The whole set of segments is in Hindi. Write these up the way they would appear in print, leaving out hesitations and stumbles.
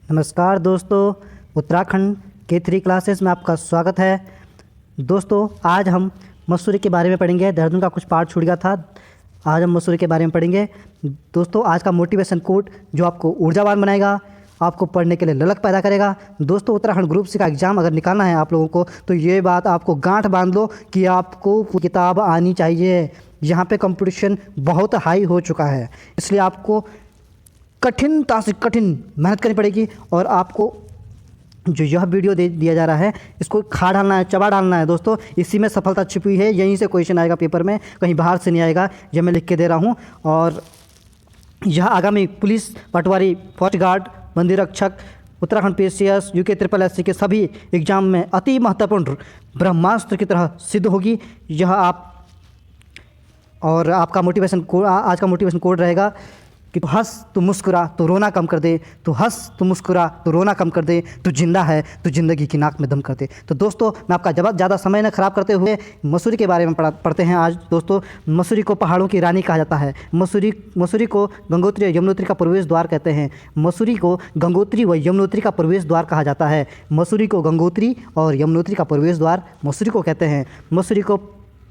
नमस्कार दोस्तों, उत्तराखंड के 3 क्लासेस में आपका स्वागत है। दोस्तों, आज हम मसूरी के बारे में पढ़ेंगे। देहरादून का कुछ पार्ट छूट गया था, आज हम मसूरी के बारे में पढ़ेंगे। दोस्तों, आज का मोटिवेशन कोट जो आपको ऊर्जावान बनाएगा, आपको पढ़ने के लिए ललक पैदा करेगा। दोस्तों, उत्तराखंड ग्रुप सी का एग्ज़ाम अगर निकालना है आप लोगों को, तो ये बात आपको गांठ बांध लो कि आपको किताब आनी चाहिए। यहाँ पे कंपटीशन बहुत हाई हो चुका है, इसलिए आपको कठिनता से कठिन मेहनत करनी पड़ेगी। और आपको जो यह वीडियो दे दिया जा रहा है, इसको खा डालना है, चबा डालना है। दोस्तों, इसी में सफलता छिपी हुई है। यहीं से क्वेश्चन आएगा पेपर में, कहीं बाहर से नहीं आएगा। यह मैं लिख के दे रहा हूँ। और यह आगामी पुलिस, पटवारी, फॉरेस्ट गार्ड, मंदिर रक्षक, उत्तराखंड PCS, UK SSS के सभी एग्जाम में अति महत्वपूर्ण ब्रह्मास्त्र की तरह सिद्ध होगी। यह आप और आपका मोटिवेशन कोड, आज का मोटिवेशन कोड रहेगा कि तू हंस, तू मुस्कुरा, तू रोना कम कर दे। तू हंस, तू मुस्कुरा, तू रोना कम कर दे। तू जिंदा है, तू जिंदगी की नाक में दम कर दे। तो दोस्तों, मैं आपका ज़्यादा समय न खराब करते हुए मसूरी के बारे में पढ़ते हैं आज। दोस्तों, मसूरी को पहाड़ों की रानी कहा जाता है। मसूरी को गंगोत्री और यमुनोत्री का प्रवेश द्वार कहते हैं। मसूरी को गंगोत्री व यमुनोत्री का प्रवेश द्वार कहा जाता है। मसूरी को गंगोत्री और यमुनोत्री का प्रवेश द्वार मसूरी को कहते हैं। मसूरी को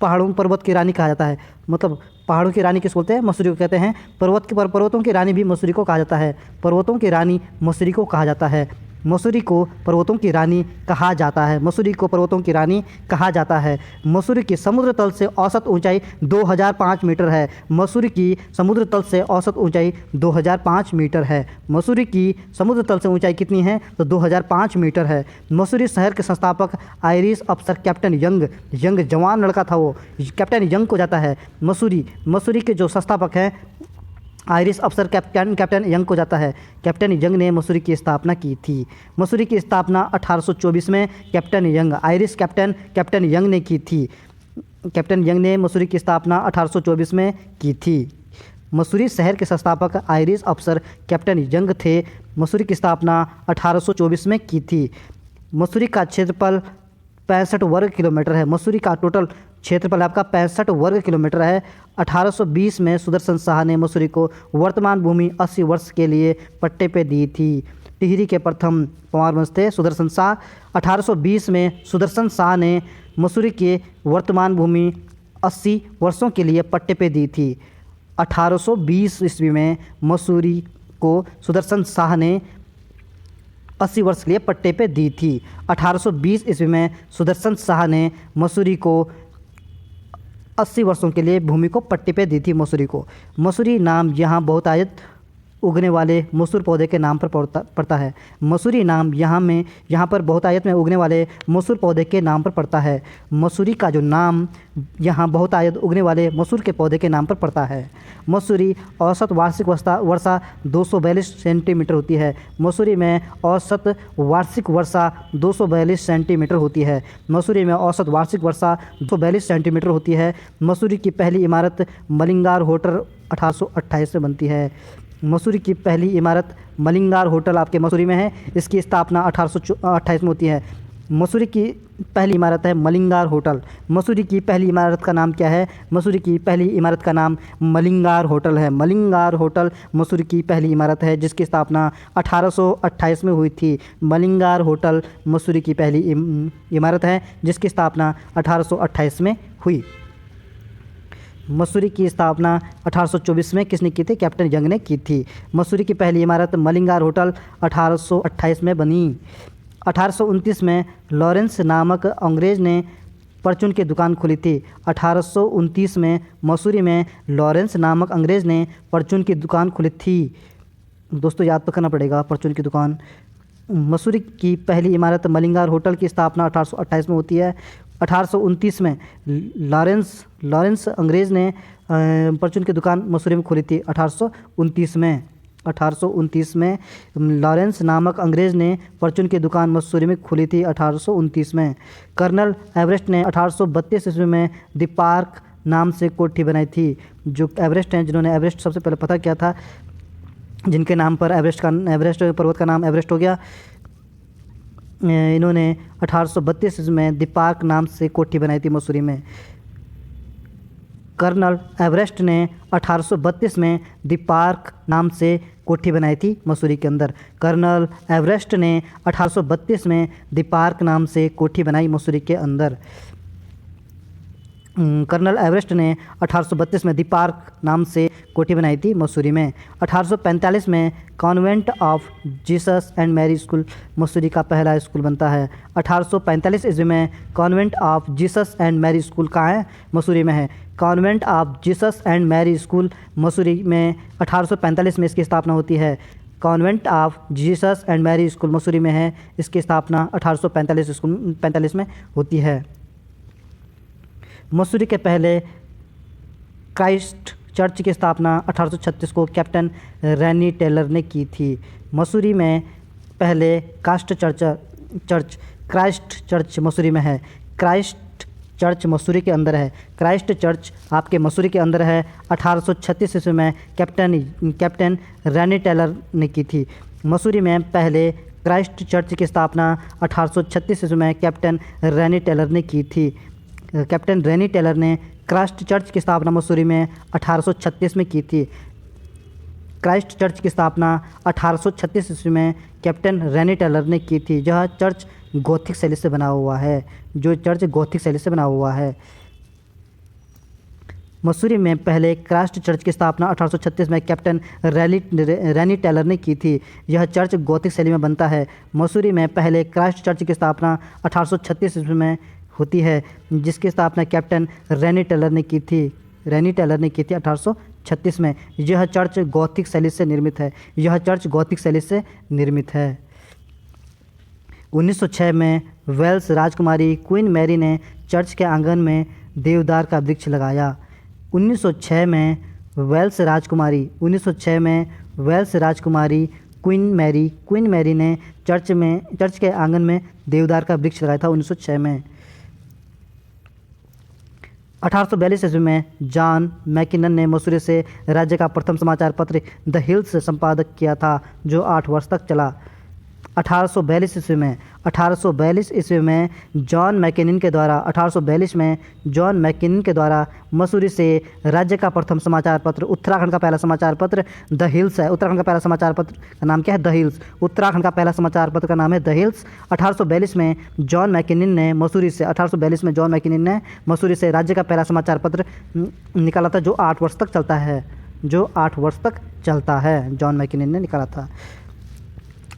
पर्वत की रानी कहा जाता है। मतलब पहाड़ों की रानी किस बोलते हैं? मसूरी को कहते हैं। पर्वतों की रानी भी मसूरी को कहा जाता है। पर्वतों की रानी मसूरी को कहा जाता है। मसूरी को पर्वतों की रानी कहा जाता है। मसूरी को पर्वतों की रानी कहा जाता है। मसूरी की समुद्र तल से औसत ऊंचाई 2005 मीटर है। मसूरी की समुद्र तल से औसत ऊंचाई 2005 मीटर है। मसूरी की समुद्र तल से ऊंचाई कितनी है? तो 2005 मीटर है। मसूरी शहर के संस्थापक आयरिश अफसर कैप्टन यंग जवान लड़का था, वो कैप्टन यंग को जाता है। मसूरी के जो संस्थापक हैं आयरिश अफसर कैप्टन यंग को जाता है। कैप्टन यंग ने मसूरी की स्थापना की थी। मसूरी की स्थापना 1824 में captain young, Irish captain young ने की थी। कैप्टन यंग ने मसूरी की स्थापना 1824 में की थी। मसूरी शहर के संस्थापक आयरिश अफसर कैप्टन यंग थे। मसूरी की स्थापना 1824 में की थी। मसूरी का क्षेत्रफल 65 वर्ग किलोमीटर है। मसूरी का टोटल क्षेत्रफल आपका 65 वर्ग किलोमीटर है। 1820 में सुदर्शन शाह ने मसूरी को वर्तमान भूमि 80 वर्ष के लिए पट्टे पे दी थी। टिहरी के प्रथम पंवार वंश थे सुदर्शन शाह। 1820 में सुदर्शन शाह ने मसूरी के वर्तमान भूमि 80 वर्षों के लिए पट्टे पे दी थी। 1820 ईस्वी में मसूरी को सुदर्शन शाह ने 80 वर्ष के लिए पट्टे पे दी थी। 1820 ईस्वी में सुदर्शन शाह ने मसूरी को 80 वर्षों के लिए भूमि को पट्टे पे दी थी। मसूरी नाम यहाँ बहुतायत उगने वाले मसूर पौधे के नाम पर पड़ता है। मसूरी नाम यहाँ पर बहुतायत में उगने वाले मसूर पौधे के नाम पर पड़ता है। मसूरी का जो नाम यहाँ बहुतायत उगने वाले मसूर के पौधे के नाम पर पड़ता है। मसूरी औसत वार्षिक वर्षा 242 सेंटीमीटर होती है। मसूरी में औसत वार्षिक वर्षा 242 सेंटीमीटर होती है। मसूरी में औसत वार्षिक वर्षा 242 सेंटीमीटर होती है। मसूरी की पहली इमारत मलिंगार होटल 1828 में बनती है। मसूरी की पहली इमारत मलिंगार होटल आपके मसूरी में है। इसकी स्थापना 1828 में होती है। मसूरी की पहली इमारत है मलिंगार होटल। मसूरी की पहली इमारत का नाम क्या है? मसूरी की पहली इमारत का नाम मलिंगार होटल है। मलिंगार होटल मसूरी की पहली इमारत है, जिसकी स्थापना 1828 में हुई थी। मलिंगार होटल मसूरी की पहली इमारत है, जिसकी स्थापना 1828 में हुई। मसूरी की स्थापना 1824 में किसने की थी? कैप्टन यंग ने की थी। मसूरी की पहली इमारत मलिंगार होटल 1828 में बनी। 1829 में लॉरेंस नामक अंग्रेज़ ने परचून की दुकान खोली थी। 1829 में मसूरी में लॉरेंस नामक अंग्रेज़ ने परचून की दुकान खोली थी। दोस्तों, याद तो करना पड़ेगा परचून की दुकान। मसूरी की पहली इमारत मलिंगार होटल की स्थापना 1828 में होती है। 1829 में लॉरेंस अंग्रेज़ ने परचून की दुकान मसूरी में खोली थी। 1829 में लॉरेंस नामक अंग्रेज़ ने परचून की दुकान मसूरी में खोली थी। 1829 में कर्नल एवरेस्ट ने 1832 ईस्वी में द पार्क नाम से कोठी बनाई थी। जो एवरेस्ट हैं, जिन्होंने एवरेस्ट सबसे पहले पता किया था, जिनके नाम पर एवरेस्ट पर्वत का नाम एवरेस्ट हो गया, इन्होंने 1832 में द पार्क नाम से कोठी बनाई थी मसूरी में। कर्नल एवरेस्ट ने 1832 में द पार्क नाम से कोठी बनाई थी मसूरी के अंदर। कर्नल एवरेस्ट ने 1832 में द पार्क नाम से कोठी बनाई मसूरी के अंदर। कर्नल एवरेस्ट ने 1832 में द पार्क नाम से कोठी बनाई थी मसूरी में। 1845 में convent of Jesus and Mary school Mussoorie का पहला स्कूल बनता है। 1845 ईस्वी में convent of Jesus and Mary school कहाँ है? मसूरी में है। Convent of Jesus and Mary school Mussoorie में 1845 में इसकी स्थापना होती है। Convent of Jesus and Mary school Mussoorie में है। इसकी स्थापना 1845 में होती है। मसूरी के पहले क्राइस्ट चर्च की स्थापना 1836 को कैप्टन रैनी टेलर ने की थी। मसूरी में पहले क्राइस्ट चर्च मसूरी में है। क्राइस्ट चर्च मसूरी के अंदर है। क्राइस्ट चर्च आपके मसूरी के अंदर है। 1836 ईस्वी में कैप्टन रैनी टेलर ने की थी। मसूरी में पहले क्राइस्ट चर्च की स्थापना 1836 ईस्वी में कैप्टन रैनी टेलर ने की थी। कैप्टन रैनी टेलर ने क्राइस्ट चर्च की स्थापना मसूरी में 1836 में की थी। क्राइस्ट चर्च की स्थापना 1836 ईस्वी में कैप्टन रैनी टेलर ने की थी। यह चर्च गोथिक शैली से बना हुआ है। जो चर्च गोथिक शैली से बना हुआ है। मसूरी में पहले क्राइस्ट चर्च की स्थापना 1836 में कैप्टन रैनी टेलर ने की थी। यह चर्च गोथिक शैली में बनता है। मसूरी में पहले क्राइस्ट चर्च की स्थापना 1836 ईस्वी में होती है, जिसकी स्थापना कैप्टन रैनी टेलर ने की थी। 1836 में। यह चर्च गॉथिक शैली से निर्मित है। 1906 में वेल्स राजकुमारी क्वीन मैरी ने चर्च के आंगन में देवदार का वृक्ष लगाया। 1906 में वेल्स राजकुमारी क्वीन मैरी ने चर्च के आंगन में देवदार का वृक्ष लगाया था 1906 में। 1842 ईस्वी में जॉन मैकिनन ने मसूरी से राज्य का प्रथम समाचार पत्र द हिल्स संपादक किया था, जो 8 वर्ष तक चला। 1842 ईस्वी में जॉन मैकिनन के द्वारा मसूरी से राज्य का प्रथम समाचार पत्र, उत्तराखंड का पहला समाचार पत्र द हिल्स है। उत्तराखंड का पहला समाचार पत्र का नाम क्या है? The hills. उत्तराखंड का पहला समाचार पत्र का नाम है द हिल्स। 1842 में जॉन मैकिनन ने मसूरी से राज्य का पहला समाचार पत्र निकाला था, जो 8 वर्ष तक चलता है। जॉन मैकिनन ने निकाला था।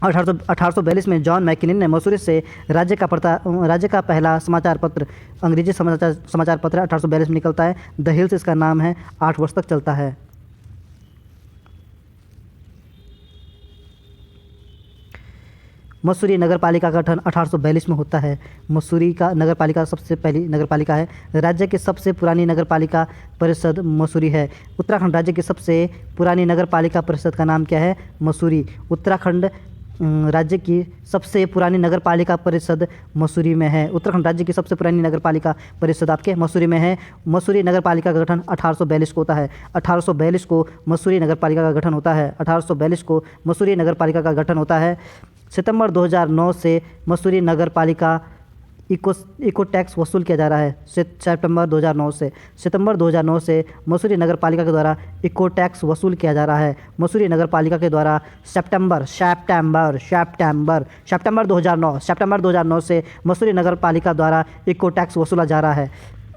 1842 में जॉन मैकिनन ने मसूरी से राज्य का पहला समाचार पत्र, अंग्रेजी समाचार पत्र 1842 में निकलता है। द हिल्स इसका नाम है। 8 वर्ष तक चलता है। मसूरी नगर पालिका का गठन 1842 में होता है। मसूरी का नगर पालिका सबसे पहली नगर पालिका है। राज्य की सबसे पुरानी नगर पालिका परिषद मसूरी है। उत्तराखंड राज्य की सबसे पुरानी नगर पालिका परिषद का नाम क्या है? मसूरी। उत्तराखंड राज्य की सबसे पुरानी नगर पालिका परिषद मसूरी में है। उत्तराखंड राज्य की सबसे पुरानी नगर पालिका परिषद आपके मसूरी में है। मसूरी नगर पालिका का गठन 1842 को होता है। 1842 को मसूरी नगर पालिका का गठन होता है। 1842 को मसूरी नगर पालिका का गठन होता है। सितंबर 2009 से मसूरी नगर पालिका इको टैक्स वसूल किया जा रहा है। सितंबर 2009 से मसूरी नगर पालिका के द्वारा इको टैक्स वसूल किया जा रहा है। मसूरी नगर पालिका के द्वारा सितंबर 2009 से मसूरी नगर पालिका द्वारा इको टैक्स वसूला जा रहा है।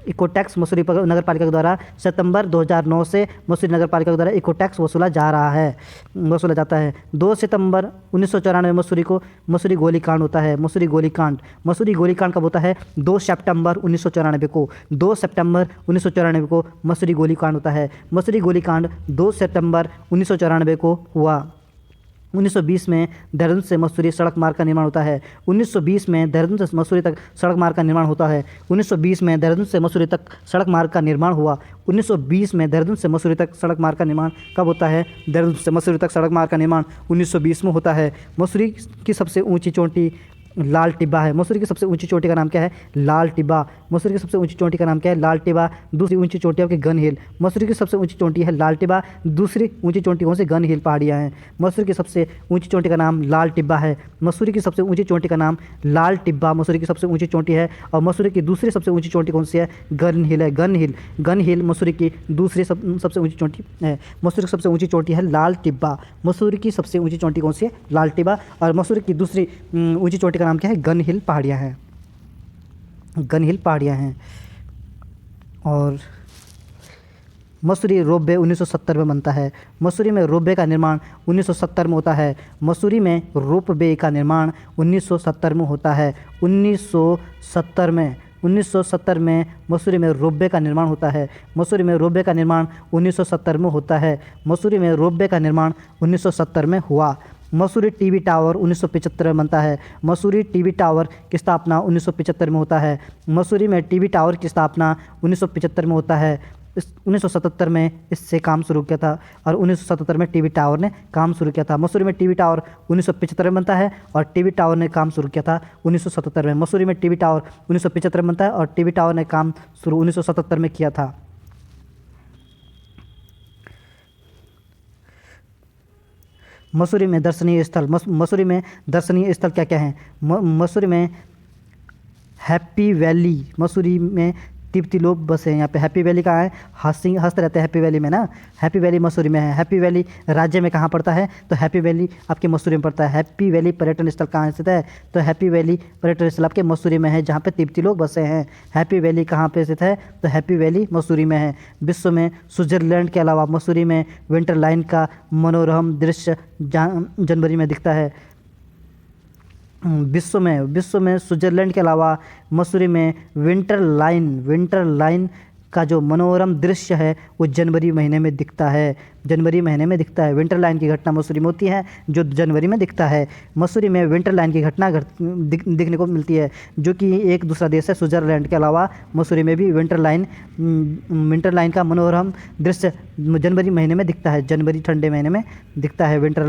इको टैक्स मसूरी नगर पालिका के द्वारा सितंबर 2009 से मसूरी नगर पालिका के द्वारा इको टैक्स वसूला जाता है। 2 सितंबर 1994 को मसूरी गोलीकांड होता है। मसूरी गोलीकांड कब होता है? 2 सितंबर 1994 को। 2 सितंबर 1994 को मसूरी गोलीकांड होता है। मसूरी गोलीकांड 2 सितंबर 1994 को हुआ। 1920 में देहरादून से मसूरी सड़क मार्ग का निर्माण होता है। 1920 में देहरादून से मसूरी तक सड़क मार्ग का निर्माण होता है। 1920 में देहरादून से मसूरी तक सड़क मार्ग का निर्माण हुआ। 1920 में देहरादून से मसूरी तक सड़क मार्ग का निर्माण कब होता है? देहरादून से मसूरी तक सड़क मार्ग का निर्माण 1920 में होता है। मसूरी की सबसे ऊंची चोटी लाल टिब्बा है। मसूरी की सबसे ऊंची चोटी का नाम क्या है? लाल टिब्बा। मसूरी की सबसे ऊंची चोटी का नाम क्या है? लाल टिब्बा। दूसरी ऊंची चोटी आपकी गन हिल। मसूरी की सबसे ऊंची चोटी है लाल टिब्बा। दूसरी ऊंची चोटी कौन सी? गन हिल पहाड़ियाँ हैं। मसूरी की सबसे ऊंची चोटी का नाम लाल टिब्बा है। मसूरी की सबसे ऊंची चोटी का नाम लाल टिब्बा मसूरी की सबसे ऊंची चोटी है। और मसूरी की दूसरी सबसे ऊंची चोटी कौन सी है? गन हिल है। गन हिल, गन हिल मसूरी की दूसरी सबसे ऊंची चोटी है। मसूरी की सबसे ऊंची चोटी है लाल टिब्बा। मसूरी की सबसे ऊंची चोटी कौन सी है? लाल टिब्बा। और मसूरी की दूसरी ऊंची चोटी का नाम क्या है? गन हिल पहाड़ियाँ हैं। गन हिल पहाड़ियाँ हैं। और मसूरी रोपवे 1970 में बनता है। मसूरी में रोपवे का निर्माण 1970 में होता है। मसूरी में रोपवे का निर्माण 1970 में होता है। 1970 में मसूरी में रोपवे का निर्माण होता है। मसूरी में रोपवे का निर्माण 1970 में होता है। मसूरी में रोपवे का निर्माण 1970 में हुआ। मसूरी टीवी टावर 1975 में बनता है। मसूरी टीवी टावर की स्थापना 1975 में होता है। मसूरी में टीवी टावर की स्थापना 1975 में होता है। 1977 में इससे काम शुरू किया था और 1977 में टीवी टावर ने काम शुरू किया था। मसूरी में टीवी टावर 1975 में बनता है और टीवी टावर ने काम शुरू किया था 1977 में। मसूरी में टीवी टावर 1975 में बनता है और टीवी टावर ने काम शुरू 1977 में किया था। मसूरी में दर्शनीय स्थल, मसूरी में दर्शनीय स्थल क्या क्या हैं? मसूरी में हैप्पी वैली, मसूरी में तिब्बती लोग बसे हैं। यहाँ पे हैप्पी वैली कहाँ है? हंसते रहते हैं हैप्पी वैली में ना। हैप्पी वैली मसूरी में है। हैप्पी वैली राज्य में कहाँ पड़ता है? तो हैप्पी वैली आपके मसूरी में पड़ता है। हैप्पी वैली पर्यटन स्थल कहाँ स्थित है? तो हैप्पी वैली पर्यटन स्थल आपके मसूरी में है, जहाँ पे तिब्बती लोग बसे हैं। हैप्पी वैली कहाँ पे स्थित है? तो हैप्पी वैली मसूरी में है। विश्व में स्विट्जरलैंड के अलावा मसूरी में विंटर लाइन का मनोरम दृश्य जनवरी में दिखता है। विश्व में स्विट्जरलैंड के अलावा मसूरी में विंटर लाइन का जो मनोरम दृश्य है वो जनवरी महीने में दिखता है। जनवरी महीने में दिखता है। विंटर लाइन की घटना मसूरी में होती है जो जनवरी में दिखता है। मसूरी में विंटर लाइन की घटना दिखने को मिलती है, जो कि एक दूसरा देश है स्विट्जरलैंड के अलावा। मसूरी में भी विंटर लाइन का मनोरम दृश्य जनवरी महीने में दिखता है। जनवरी ठंडे महीने में दिखता है विंटर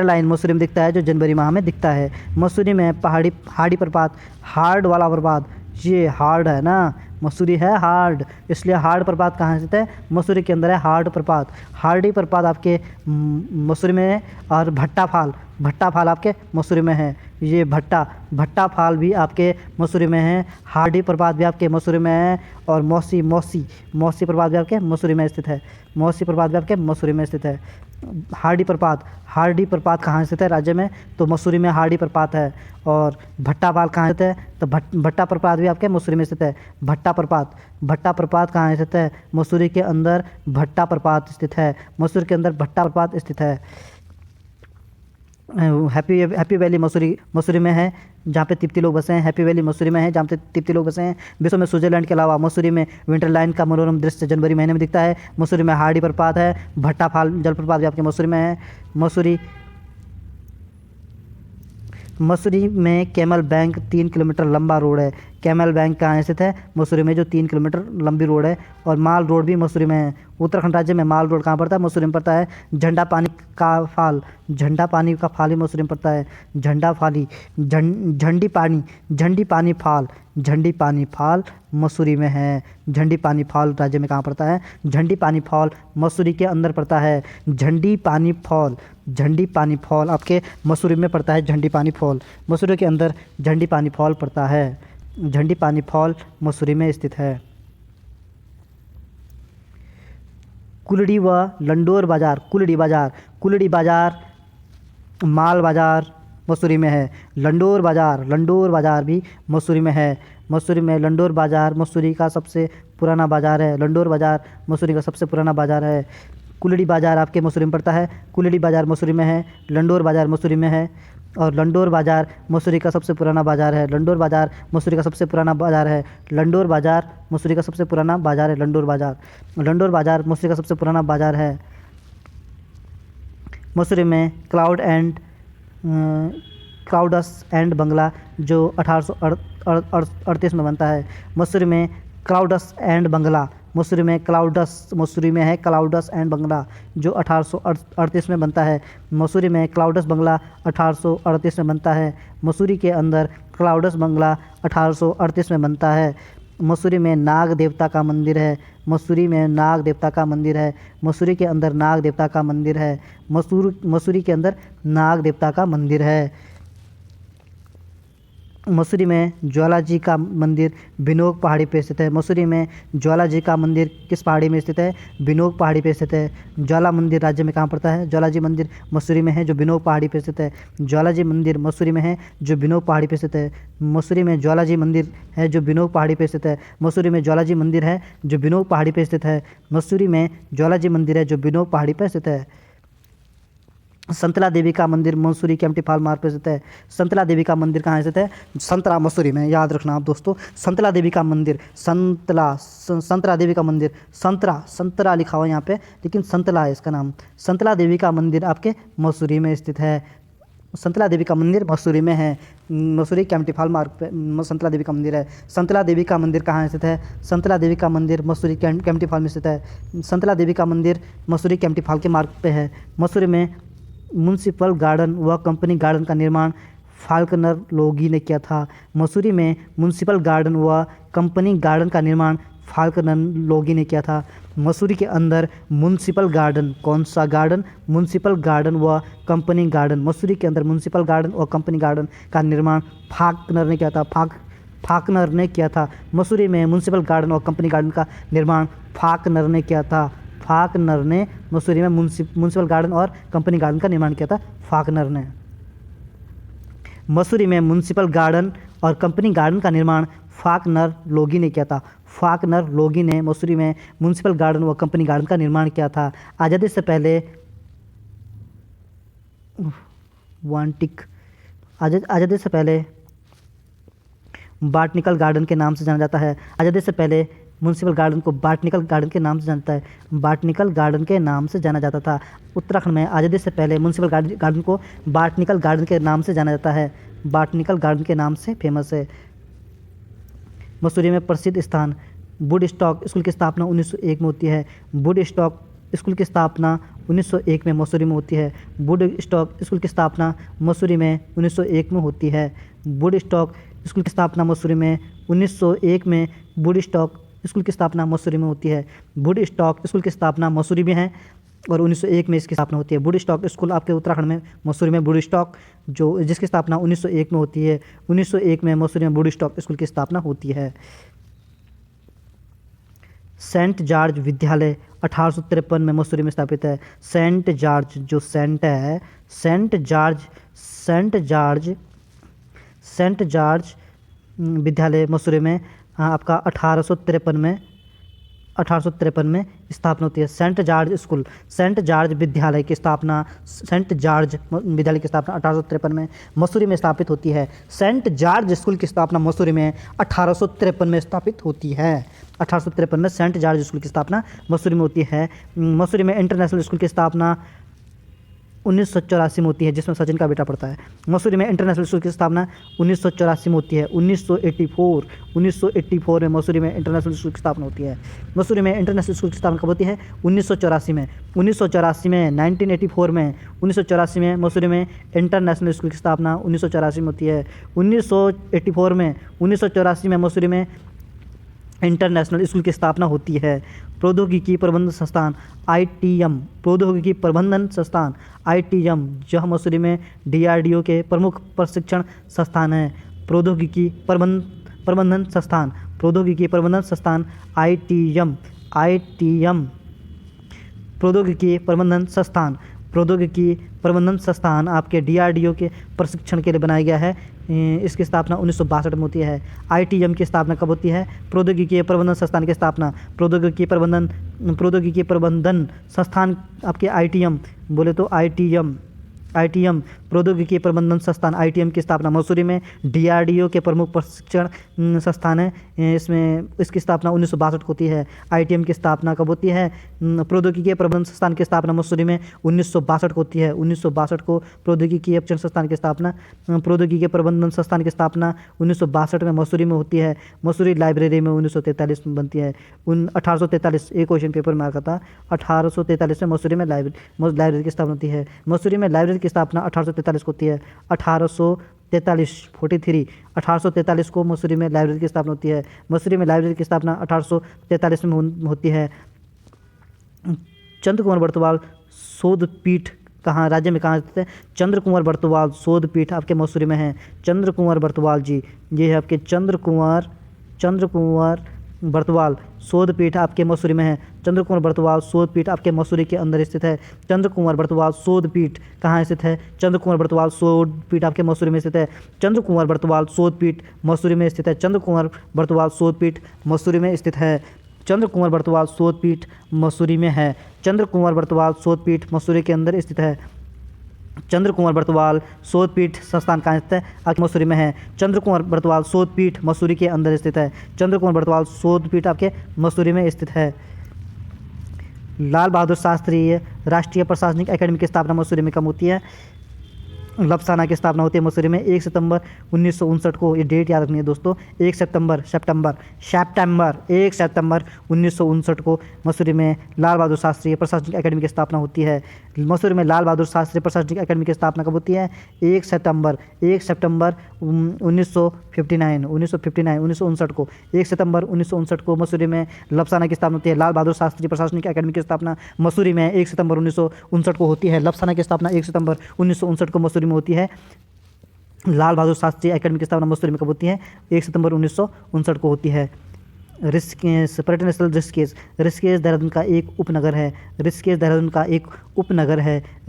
लाइन मसूरी में दिखता है, जो जनवरी माह में दिखता है। मसूरी में हार्डी प्रपात, हार्ड वाला प्रपात, ये हार्ड है ना, मसूरी है हार्ड, इसलिए हार्ड प्रपात कहाँ स्थित है? मसूरी के अंदर है हार्ड प्रपात। हार्डी प्रपात आपके मसूरी में है। और भट्टा फाल आपके मसूरी में है। ये भट्टा फाल भी आपके मसूरी में है। हार्डी प्रपात भी आपके मसूरी में है। और मौसी प्रपात भी आपके मसूरी में स्थित है। मौसी प्रपात भी आपके मसूरी में स्थित है। हार्डी प्रपात कहाँ स्थित है राज्य में? तो मसूरी में हार्डी प्रपात है। और भट्टा फाल कहाँ स्थित है? तो भट्टा प्रपात भी आपके मसूरी में स्थित है। भट्टा प्रपात कहाँ स्थित है? मसूरी के अंदर भट्टा प्रपात स्थित है। मसूरी के अंदर भट्टा प्रपात स्थित है। हैप्पी वैली मसूरी में है, जहाँ पे तिब्बती लोग बसे हैं। हैप्पी वैली मसूरी में है, जहाँ पे तिब्बती लोग बसे हैं। विश्व में स्विट्जरलैंड के अलावा मसूरी में विंटर लाइन का मनोरम दृश्य जनवरी महीने में दिखता है। मसूरी में हार्डी प्रपात है। भट्टा फाल जलप्रपात भी आपके मसूरी में है। मसूरी में कैमल बैंक 3 किलोमीटर लंबा रोड है। कैमल बैंक कहाँ स्थित है? मसूरी में, जो 3 किलोमीटर लंबी रोड है। और माल रोड भी मसूरी में है। उत्तराखंड राज्य में माल रोड कहाँ पड़ता है? मसूरी में पड़ता है। झंडा पानी का फाल भी मसूरी में पड़ता है। झंडी पानी फाल मसूरी में है। झंडी पानी फाल राज्य में कहाँ पड़ता है? झंडी पानी फाल मसूरी के अंदर पड़ता है। झंडी पानी फॉल आपके मसूरी में पड़ता है। झंडी पानी फॉल मसूरी के अंदर झंडी पानी फॉल पड़ता है। झंडी पानी फॉल मसूरी में स्थित है। कुलड़ी व लंडोर बाजार, कुलड़ी बाजार माल बाजार मसूरी में है। लंडोर बाजार भी मसूरी में है। मसूरी में लंडोर बाजार मसूरी का सबसे पुराना बाजार है। लंडोर बाजार मसूरी का सबसे पुराना बाजार है। कुलड़ी बाजार आपके मसूरी में पड़ता है। कुलड़ी बाजार मसूरी में है। लंडोर बाजार मसूरी में है। और लंडोर बाजार मसूरी का सबसे पुराना बाजार है। लंडोर बाजार मसूरी का सबसे पुराना बाजार है। लंडोर बाजार मसूरी का सबसे पुराना बाजार है। लंडोर बाजार मसूरी का सबसे पुराना बाजार है। मसूरी में क्लाउडस एंड बंगला जो 1838 में बनता है। मसूरी में क्लाउडस एंड बंगला मसूरी में क्लाउडस, मसूरी में है क्लाउडस एंड बंगला जो 1838 में बनता है। मसूरी में क्लाउडस बंगला 1838 में बनता है। मसूरी के अंदर क्लाउडस बंगला 1838 में बनता है। मसूरी में नाग देवता का मंदिर है। मसूरी में नाग देवता का मंदिर है। मसूरी के अंदर नाग देवता का मंदिर है। मसूरी के अंदर नाग देवता का मंदिर है। मसूरी में ज्वाला जी का मंदिर बिनोक पहाड़ी पर स्थित है। मसूरी में ज्वाला जी का मंदिर किस पहाड़ी में स्थित है? बिनोक पहाड़ी पर स्थित है। ज्वाला मंदिर राज्य में कहाँ पड़ता है? ज्वाला जी मंदिर मसूरी में है जो बिनोक पहाड़ी पर स्थित है। ज्वाला जी मंदिर मसूरी में है जो बिनोक पहाड़ी पर स्थित है। मसूरी में ज्वाला जी मंदिर है जो बिनोक पहाड़ी पर स्थित है। मसूरी में ज्वाला जी मंदिर है जो बिनोक पहाड़ी पर स्थित है। मसूरी में ज्वाला जी मंदिर है जो बिनोक पहाड़ी पर स्थित है। संतला देवी का मंदिर मसूरी के एम्टी फॉल मार्ग पर स्थित है। संतला देवी का मंदिर कहाँ स्थित है? संतरा मसूरी में, याद रखना आप दोस्तों। संतला देवी का मंदिर, संतरा देवी का मंदिर, संतरा लिखा हुआ यहाँ पे लेकिन संतला है इसका नाम। संतला देवी का मंदिर आपके मसूरी में स्थित है। संतला देवी का मंदिर मसूरी में है। मसूरी के एम्टी फॉल मार्ग पे संतला देवी का मंदिर है। संतला देवी का मंदिर कहाँ स्थित है? संतला देवी का मंदिर मसूरी के एम्टी फॉल में स्थित है। संतला देवी का मंदिर मसूरी के एम्टी फॉल के मार्ग पे है। मसूरी में म्यूनसिपल गार्डन व कंपनी गार्डन का निर्माण फाल्कनर लोगी ने किया था। मसूरी में म्यूनसिपल गार्डन व कंपनी गार्डन का निर्माण फाल्कनर लोगी ने किया था। मसूरी के अंदर म्यूनसिपल गार्डन, कौन सा गार्डन? म्यूनसिपल गार्डन व कंपनी गार्डन। मसूरी के अंदर म्यूनसिपल गार्डन और कंपनी गार्डन का निर्माण फाल्कनर ने किया था। फाल्कनर ने किया था। मसूरी में म्यूनसिपल गार्डन और कंपनी गार्डन का निर्माण फाल्कनर ने किया था। फाल्कनर ने मसूरी में म्यूनसिपल गार्डन और कंपनी गार्डन का निर्माण किया था। फाल्कनर ने मसूरी में म्यूनसिपल गार्डन और कंपनी गार्डन का निर्माण फाल्कनर लोगी ने किया था। फाल्कनर लोगी ने मसूरी में म्यूनसिपल गार्डन व कंपनी गार्डन का निर्माण किया था। आज़ादी से पहले आज़ादी से पहले बॉटनिकल गार्डन के नाम से जाना जाता है। आज़ादी से पहले म्यूनसिपल गार्डन को बॉटनिकल गार्डन के नाम से जानता है। बॉटनिकल गार्डन के नाम से जाना जाता था। उत्तराखंड में आज़ादी से पहले म्यूनसिपल गार्डन को बॉटनिकल गार्डन के नाम से जाना जाता है। बॉटनिकल गार्डन के नाम से फेमस है। मसूरी में प्रसिद्ध स्थान वुड स्टॉक स्कूल की स्थापना 1901 में होती है। वुड स्टॉक स्कूल की स्थापना 1901 में मसूरी में होती है। वुड स्टॉक स्कूल की स्थापना मसूरी में 1901 में होती है। वुड स्टॉक स्कूल की स्थापना मसूरी में 1901 में वुड स्टॉक स्कूल की स्थापना मसूरी में होती है। वुड स्टॉक स्कूल की स्थापना मसूरी में है और 1901 में इसकी स्थापना होती है। वुड स्टॉक स्कूल आपके उत्तराखंड में मसूरी में वुड स्टॉक जो जिसकी स्थापना 1901 में होती है। 1901 में मसूरी में वुड स्टॉक स्कूल की स्थापना होती है। सेंट जॉर्ज विद्यालय 1853 में मसूरी में स्थापित है। सेंट जॉर्ज जो सेंट है, सेंट जॉर्ज विद्यालय मसूरी में आपका 1853 में स्थापना होती है। सेंट जॉर्ज विद्यालय की स्थापना 1853 में मसूरी में स्थापित होती है। सेंट जॉर्ज स्कूल की स्थापना मसूरी में 1853 में स्थापित होती है। 1853 में सेंट जॉर्ज स्कूल की स्थापना मसूरी में होती है। मसूरी में इंटरनेशनल स्कूल की स्थापना 1984 में होती है जिसमें सचिन का बेटा पढ़ता है। मसूरी में इंटरनेशनल स्कूल की स्थापना 1984 में होती है। 1984 में मसूरी में इंटरनेशनल स्कूल की स्थापना होती है। मसूरी में इंटरनेशनल स्कूल की स्थापना कब होती है? 1984 में। 1984 में मसूरी में इंटरनेशनल स्कूल की स्थापना 1984 में होती है। 1984 में मसूरी में इंटरनेशनल स्कूल की स्थापना होती है। प्रौद्योगिकी प्रबंधन संस्थान ITM यह मसूरी में DRDO के प्रमुख प्रशिक्षण संस्थान है। प्रौद्योगिकी प्रबंधन संस्थान ITM प्रौद्योगिकी प्रबंधन संस्थान आपके DRDO के प्रशिक्षण के लिए बनाया गया है। इसकी स्थापना 1962 में होती है। ITM की स्थापना कब होती है? प्रौद्योगिकी प्रबंधन संस्थान की स्थापना प्रौद्योगिकी प्रबंधन संस्थान आपके ITM बोले तो ITM आईटीएम प्रौद्योगिकी प्रबंधन संस्थान आईटीएम की स्थापना मसूरी में। डीआरडीओ के प्रमुख प्रशिक्षण संस्थान है, इसमें इसकी स्थापना 1962 को होती है। आईटीएम की स्थापना कब होती है? प्रौद्योगिकी प्रबंधन संस्थान की स्थापना मसूरी में 1962 को होती है। 1962 को प्रौद्योगिकी संस्थान की स्थापना प्रौद्योगिकी प्रबंधन संस्थान की स्थापना 1962 में मसूरी में होती है। मसूरी लाइब्रेरी में 1943 में बनती है। 1843 एक क्वेश्चन पेपर में आता था, 1843 में मसूरी में लाइब्रेरी की स्थापना होती है। मसूरी में लाइब्रेरी की स्थापना 1843 को होती है। 1843 को मसूरी में लाइब्रेरी की स्थापना होती है। मसूरी में लाइब्रेरी की स्थापना 1843 में होती है। चंद्र कुंवर बर्तवाल शोध पीठ कहाँ राज्य में कहाँ स्थित है? चंद्र कुंवर बर्तवाल शोध पीठ आपके मसूरी में है। चंद्र कुंवर बर्तवाल जी, ये है आपके चंद्र कुंवर बर्तवाल शोध पीठ आपके मसूरी में है। चंद्र कुंवर बर्तवाल शोध पीठ आपके मसूरी के अंदर स्थित है। चंद्र कुंवर बर्तवाल शोध पीठ कहाँ स्थित है? चंद्र कुंवर बर्तवाल शोध पीठ आपके मसूरी में स्थित है। चंद्र कुंवर बर्तवाल शोध पीठ मसूरी में स्थित है। चंद्र कुंवर बर्तवाल शोध पीठ मसूरी में स्थित है। चंद्र कुंवर बर्तवाल शोध पीठ मसूरी में है। चंद्र कुंवर बर्तवाल शोध पीठ मसूरी के अंदर स्थित है। चंद्र कुंवर बर्तवाल शोध पीठ संस्थान कहाँ स्थित है? आपके मसूरी में है। चंद्र कुंवर बर्तवाल शोध पीठ मसूरी के अंदर स्थित है। चंद्र कुंवर बर्तवाल शोध पीठ आपके मसूरी में स्थित है। लाल बहादुर शास्त्री राष्ट्रीय प्रशासनिक अकादमी की स्थापना मसूरी में कब होती है? लपसाना की स्थापना होती है मसूरी में 1 सितंबर 1959 को। ये डेट याद रखनी है दोस्तों, 1 सितंबर 1959 को मसूरी में लाल बहादुर शास्त्री प्रशासनिक अकादमी की स्थापना होती है। मसूरी में लाल बहादुर शास्त्री प्रशासनिक अकादमी की स्थापना कब होती है? 1 सितंबर 1959 को। 1 सितंबर 1959 को मसूरी में लपसाना की स्थापना होती है। लाल बहादुर शास्त्री प्रशासनिक अकादमी की स्थापना मसूरी में 1 सितंबर 1959 को होती है। लपसाना की स्थापना 1 सितंबर 1959 को मसूरी में होती है। लाल बहादुर शास्त्री अकादमी की स्थापना मसूरी में कब होती है? 1 सितंबर 1959 को होती है। ऋषिकेश पर्यटन स्थल ऋषिकेश देहरादून का एक उपनगर है।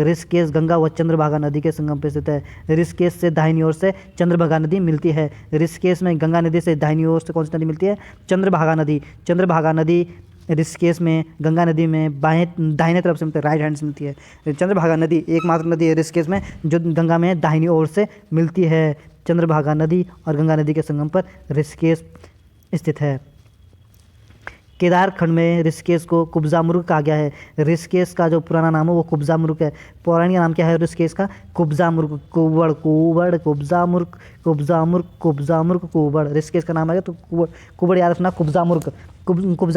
ऋषिकेश गंगा व चंद्रभागा नदी के संगम पर स्थित है। ऋषिकेश से दाहिनी ओर से चंद्रभागा नदी मिलती है। ऋषिकेश में गंगा नदी से दाहिनी ओर से कौन सी नदी मिलती है? चंद्रभागा नदी ऋषिकेश में गंगा नदी में दाहिने तरफ से मिलती है, राइट हैंड से मिलती है। चंद्रभागा नदी एकमात्र नदी है ऋषिकेश में जो गंगा में दाहिनी ओर से मिलती है। चंद्रभागा नदी और गंगा नदी के संगम पर ऋषिकेश स्थित है। केदारखंड में ऋषिकेश को कुब्जा मुर्ग कहा गया है। ऋषिकेश का जो पुराना नाम है वो कुब्जा मुर्ग है। पौराणिक नाम क्या है ऋषिकेश का? कुब्जा मुर्ग। कुब्जा मुर्ग कुबड़ ऋषिकेश का नाम है। तो कुबड़ याद रखना, कुब्जा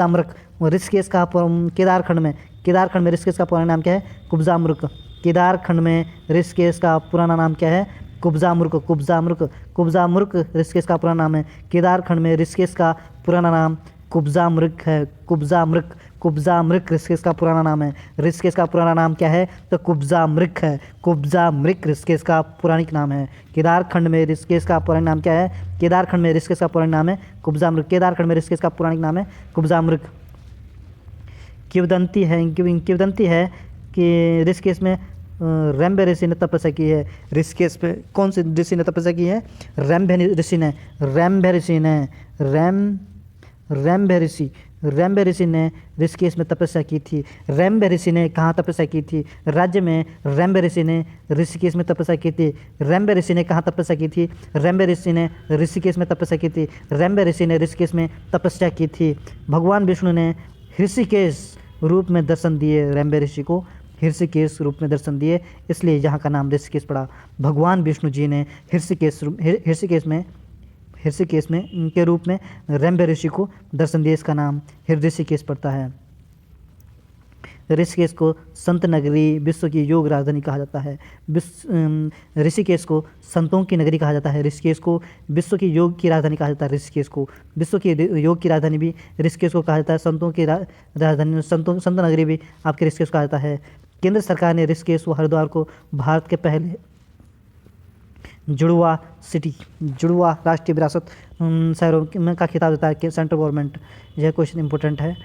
मुर्ग। ऋषिकेश का केदारखंड में ऋषिकेश का पुराना नाम क्या है? कुब्जा मुर्ग। केदारखंड में ऋषिकेश का पुराना नाम क्या है? कुब्जा मुर्ग ऋषिकेश का पुराना नाम है। केदारखंड में ऋषिकेश का पुराना नाम कुब्जा मृग है। कुब्जा मृग ऋषिकेश का पुराना नाम है। ऋषिकेश का पुराना नाम क्या है? तो कुब्जा मृग है। कुब्जा मृग ऋषिकेश का पौराणिक नाम है। केदारखंड में ऋषिकेश का पौराणिक नाम क्या है? केदारखंड में ऋषिकेश का पौराणिक नाम है कुब्जा मृग। केदारखंड में ऋषिकेश का पौराणिक नाम है कुब्जा मृग। किंवदंती है कि ऋषिकेश में रंभे ऋषि ने तपस्या की है। ऋषिकेश पे कौन से ऋषि ने तपस्या की है? रंभे ऋषि ने ऋषिकेश में तपस्या की थी। रंभे ऋषि ने कहाँ तपस्या की थी? राज्य में रंभे ऋषि ने ऋषिकेश में तपस्या की थी। रंभे ऋषि ने कहाँ तपस्या की थी? रंभे ऋषि ने ऋषिकेश में तपस्या की थी। रंभे ऋषि ने ऋषिकेश में तपस्या की थी। भगवान विष्णु ने ऋषिकेश रूप में दर्शन दिए। रंभे ऋषि को ऋषिकेश रूप में दर्शन दिए, इसलिए यहाँ का नाम ऋषिकेश पड़ा। भगवान विष्णु जी ने ऋषिकेश में के रूप में रंभे ऋषि को दर्शन दिए, इसका नाम ऋषिकेश पड़ता है। ऋषिकेश को संत नगरी, विश्व की योग राजधानी कहा जाता है। ऋषिकेश को संतों की नगरी कहा जाता है। ऋषिकेश को विश्व की योग की राजधानी कहा जाता है। ऋषिकेश को विश्व की योग की राजधानी भी ऋषिकेश को कहा जाता है। संतों की राजधानी संत नगरी भी आपके ऋषिकेश को कहा जाता है। केंद्र सरकार ने ऋषिकेश व हरिद्वार को भारत के पहले जुड़वा राष्ट्रीय विरासत शहरों का खिताब देता है सेंट्रल गवर्नमेंट। यह क्वेश्चन इंपॉर्टेंट है।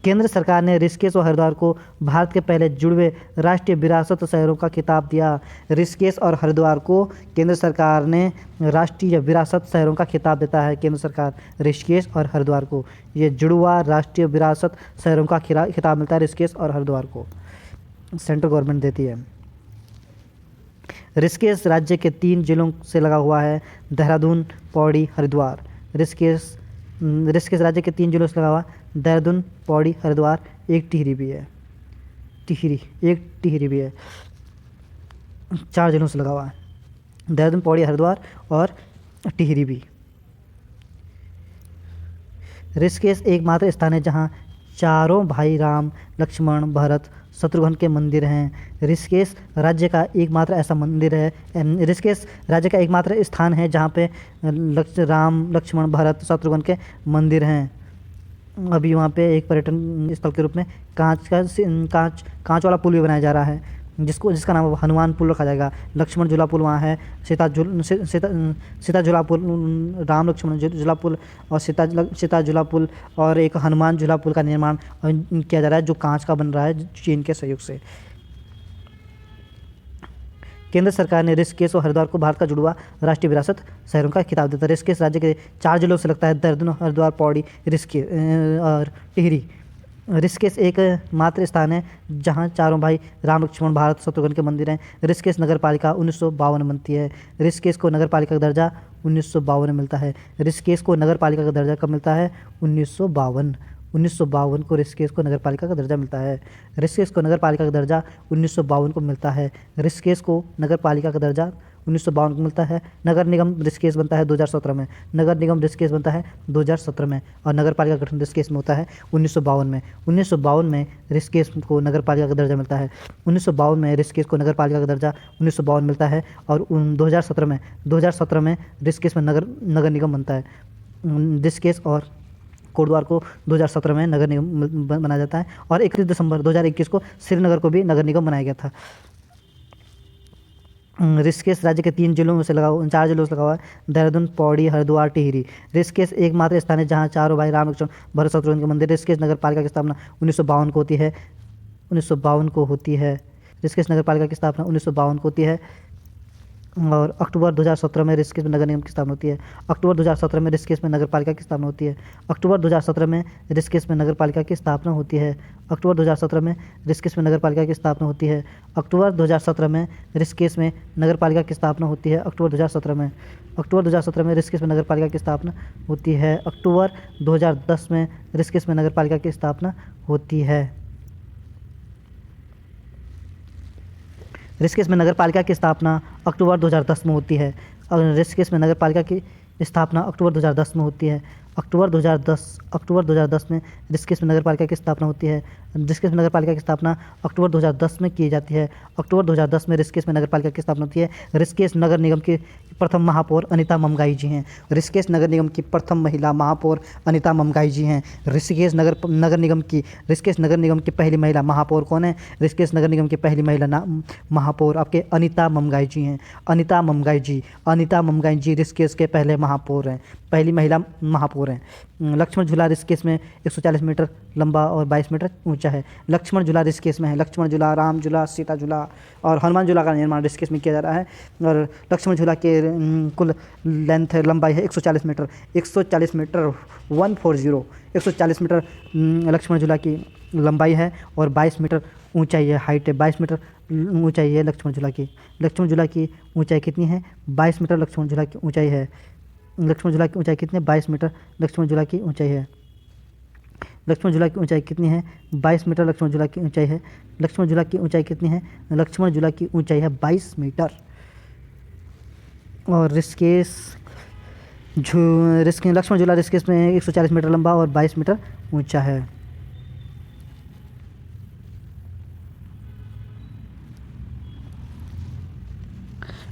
केंद्र सरकार ने ऋषिकेश और हरिद्वार को भारत के पहले जुड़वे राष्ट्रीय विरासत शहरों का खिताब दिया। ऋषिकेश और हरिद्वार को केंद्र सरकार ने राष्ट्रीय विरासत शहरों का खिताब देता है। केंद्र सरकार ऋषिकेश और हरिद्वार को ये जुड़वा राष्ट्रीय विरासत शहरों का खिताब मिलता है ऋषिकेश और हरिद्वार को, सेंट्रल गवर्नमेंट देती है। ऋषिकेश राज्य के 3 जिलों से लगा हुआ है, देहरादून, पौड़ी, हरिद्वार। ऋषिकेश राज्य के 3 जिलों से लगा हुआ, देहरादून, पौड़ी, हरिद्वार। एक टिहरी भी है, एक टिहरी भी है। 4 जिलों से लगा हुआ है, देहरादून, पौड़ी, हरिद्वार और टिहरी भी। ऋषिकेश एकमात्र स्थान है जहाँ चारों भाई राम, लक्ष्मण, भरत, शत्रुघ्न के मंदिर हैं। ऋषिकेश राज्य का एकमात्र ऐसा मंदिर है, ऋषिकेश राज्य का एकमात्र स्थान है जहाँ पे राम, लक्ष्मण, भरत, शत्रुघ्न के मंदिर हैं। अभी वहाँ पे एक पर्यटन स्थल के रूप में कांच वाला पुल भी बनाया जा रहा है, जिसका नाम हनुमान पुल रखा जाएगा। लक्ष्मण झूला पुल वहाँ है, सीता झूला पुल, राम लक्ष्मण झूला पुल और सीता झूला पुल और एक हनुमान झूला पुल का निर्माण किया जा रहा है, जो कांच का बन रहा है चीन के सहयोग से। केंद्र सरकार ने ऋषिकेश और हरिद्वार को भारत का जुड़वा राष्ट्रीय विरासत शहरों का खिताब देता है। ऋषिकेश राज्य के 4 जिलों से लगता है, देहरादून, हरिद्वार, पौड़ी, ऋषिकेश और टिहरी। ऋषिकेश एक मात्र स्थान है जहां चारों भाई राम, लक्ष्मण, भारत, शत्रुघ्न के मंदिर हैं। ऋषिकेश नगर पालिका 1952 में बनती है। ऋषिकेश को नगर पालिका का दर्जा 1952 में मिलता है। ऋषिकेश को नगर पालिका का दर्जा कब मिलता है? 1952 को ऋषिकेश को नगर पालिका का दर्जा मिलता है। ऋषिकेश को नगर पालिका का दर्जा 1952 को मिलता है। ऋषिकेश को नगर पालिका का दर्जा 1952 को मिलता है। नगर निगम ऋषिकेश बनता है 2017 में। नगर निगम ऋषिकेश बनता है 2017 में और नगर पालिका का गठन ऋषिकेश में होता है 1952 में। 1952 में ऋषिकेश को नगर पालिका का दर्जा मिलता है। 1952 में ऋषिकेश को नगर पालिका का दर्जा 1952 मिलता है और 2017 में ऋषिकेश में नगर निगम बनता है। ऋषिकेश और कोटद्वार को 2017 में नगर निगम बनाया जाता है और 31 दिसंबर 2021 को श्रीनगर को भी नगर निगम बनाया गया था। ऋषिकेश राज्य के 4 जिलों से लगा हुआ है, देहरादून, पौड़ी, हरिद्वार, टिहरी। ऋषिकेश एकमात्र स्थान है जहाँ चारों भाई राम, लक्ष्मण, भरत, शत्रुघ्न के मंदिर। ऋषिकेश नगर पालिका की स्थापना 1952 को होती है। ऋषिकेश नगर पालिका की स्थापना 1952 को होती है और अक्टूबर 2017 में ऋषिकेश में नगर निगम की स्थापना होती है। अक्टूबर 2017 में ऋषिकेश में नगर पालिका की स्थापना होती है। अक्टूबर 2017 में ऋषिकेश में नगर पालिका की स्थापना होती है। अक्टूबर 2017 में ऋषिकेश में नगर पालिका की स्थापना होती है। अक्टूबर 2017 में ऋषिकेश में नगर पालिका की स्थापना होती है। अक्टूबर 2017 में ऋषिकेश में नगर पालिका की स्थापना होती है। अक्टूबर 2010 में ऋषिकेश में नगर पालिका की स्थापना होती है। ऋषिकेश में नगर पालिका की स्थापना अक्टूबर 2010 में होती है। ऋषिकेश में नगर पालिका की स्थापना अक्टूबर 2010 में होती है। अक्टूबर 2010 में ऋषिकेश में नगर पालिका की स्थापना होती है। ऋषिकेश में नगर पालिका की स्थापना अक्टूबर 2010 में की जाती है। अक्टूबर 2010 में ऋषिकेश में नगर पालिका की स्थापना होती है। ऋषिकेश नगर निगम की प्रथम महापौर अनिता ममगाई जी हैं। ऋषिकेश नगर निगम की प्रथम महिला महापौर अनिता ममगाई जी हैं। ऋषिकेश नगर निगम की पहली महिला महापौर कौन है? ऋषिकेश नगर निगम की पहली महिला महापौर आपके अनिता ममगाई जी हैं। अनिता ममगाई जी ऋषिकेश के पहले महापौर हैं, पहली महिला महापौर हैं। लक्ष्मण झूला ऋषिकेश में 140 मीटर लंबा और 22 मीटर ऊंचा है। लक्ष्मण झूला ऋषिकेश में है। लक्ष्मण झूला, राम झूला, सीता झूला और हनुमान झूला का निर्माण ऋषिकेश में किया जा रहा है और लक्ष्मण झूला के कुल लंबाई है 140 मीटर 140 मीटर 140 मीटर लक्ष्मण झूला की लंबाई है और 22 मीटर ऊंचाई है, हाइट है 22 मीटर ऊंचाई है लक्ष्मण झूला की। लक्ष्मण झूला की ऊंचाई कितनी है? 22 मीटर लक्ष्मण झूला की ऊंचाई है। लक्ष्मण झूला की ऊंचाई कितनी है? 22 मीटर लक्ष्मण झूला की ऊंचाई है। लक्ष्मण झूला की ऊंचाई कितनी है? 22 मीटर लक्ष्मण झूला की ऊंचाई है। लक्ष्मण झूला की ऊंचाई कितनी है? लक्ष्मण झूला की ऊंचाई है 22 मीटर। और लक्ष्मण झूला ऋषिकेश में 140 मीटर लंबा और 22 मीटर ऊंचा है।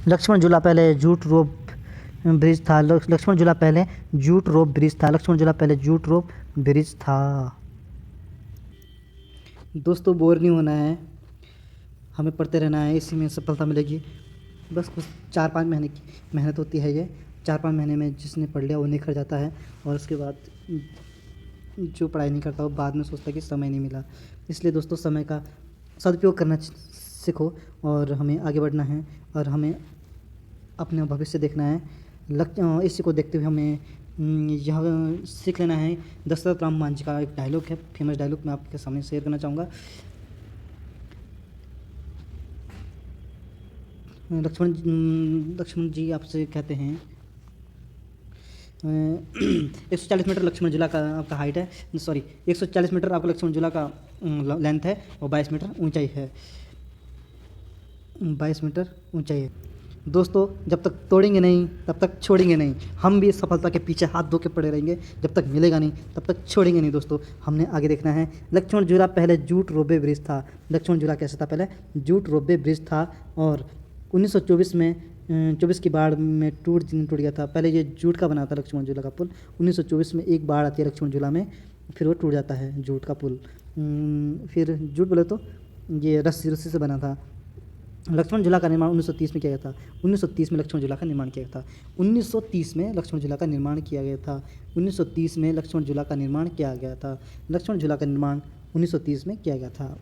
लक्ष्मण झूला पहले जूट रोप ब्रिज था। लक्ष्मण झूला पहले जूट रोप ब्रिज था। दोस्तों, बोर नहीं होना है, हमें पढ़ते रहना है, इसी में सफलता मिलेगी। बस कुछ 4-5 महीने की मेहनत होती है। ये 4-5 महीने में जिसने पढ़ लिया वो निखर जाता है और उसके बाद जो पढ़ाई नहीं करता वो बाद में सोचता है कि समय नहीं मिला। इसलिए दोस्तों, समय का सदुपयोग करना सीखो और हमें आगे बढ़ना है और हमें अपना भविष्य देखना है। इसी को देखते हुए हमें यह सीख लेना है। दशरथ राम मान जी का एक डायलॉग है, फेमस डायलॉग, मैं आपके सामने शेयर करना चाहूँगा। लक्ष्मण जी आपसे कहते हैं 140 मीटर लक्ष्मण झूला का आपका हाइट है, 140 मीटर आपका लक्ष्मण झूला का लेंथ है और 22 मीटर ऊंचाई है, 22 मीटर ऊंचाई है। दोस्तों जब तक तोड़ेंगे नहीं तब तक छोड़ेंगे नहीं, हम भी सफलता के पीछे हाथ धो के पड़े रहेंगे, जब तक मिलेगा नहीं तब तक छोड़ेंगे नहीं। दोस्तों हमने आगे देखना है। लक्ष्मण झूला पहले जूट रोबे ब्रिज था। लक्ष्मण झूला कैसे था? पहले जूट रोबे ब्रिज था और 1924 में 24 की बाढ़ में टूट गया था। पहले ये जूट का बना था लक्ष्मण झूला का पुल। 1924 में एक बाढ़ आती है लक्ष्मण झूला में, फिर वो टूट जाता है जूट का पुल। फिर जूट बोले तो ये रस्सी से बना था। लक्ष्मण झूला का निर्माण 1930 में किया गया था। 1930 में लक्ष्मण झूला का निर्माण किया गया था। 1930 में लक्ष्मण झूला का निर्माण किया गया था। 1930 में लक्ष्मण झूला का निर्माण किया गया था। लक्ष्मण झूला का निर्माण 1930 में किया गया था।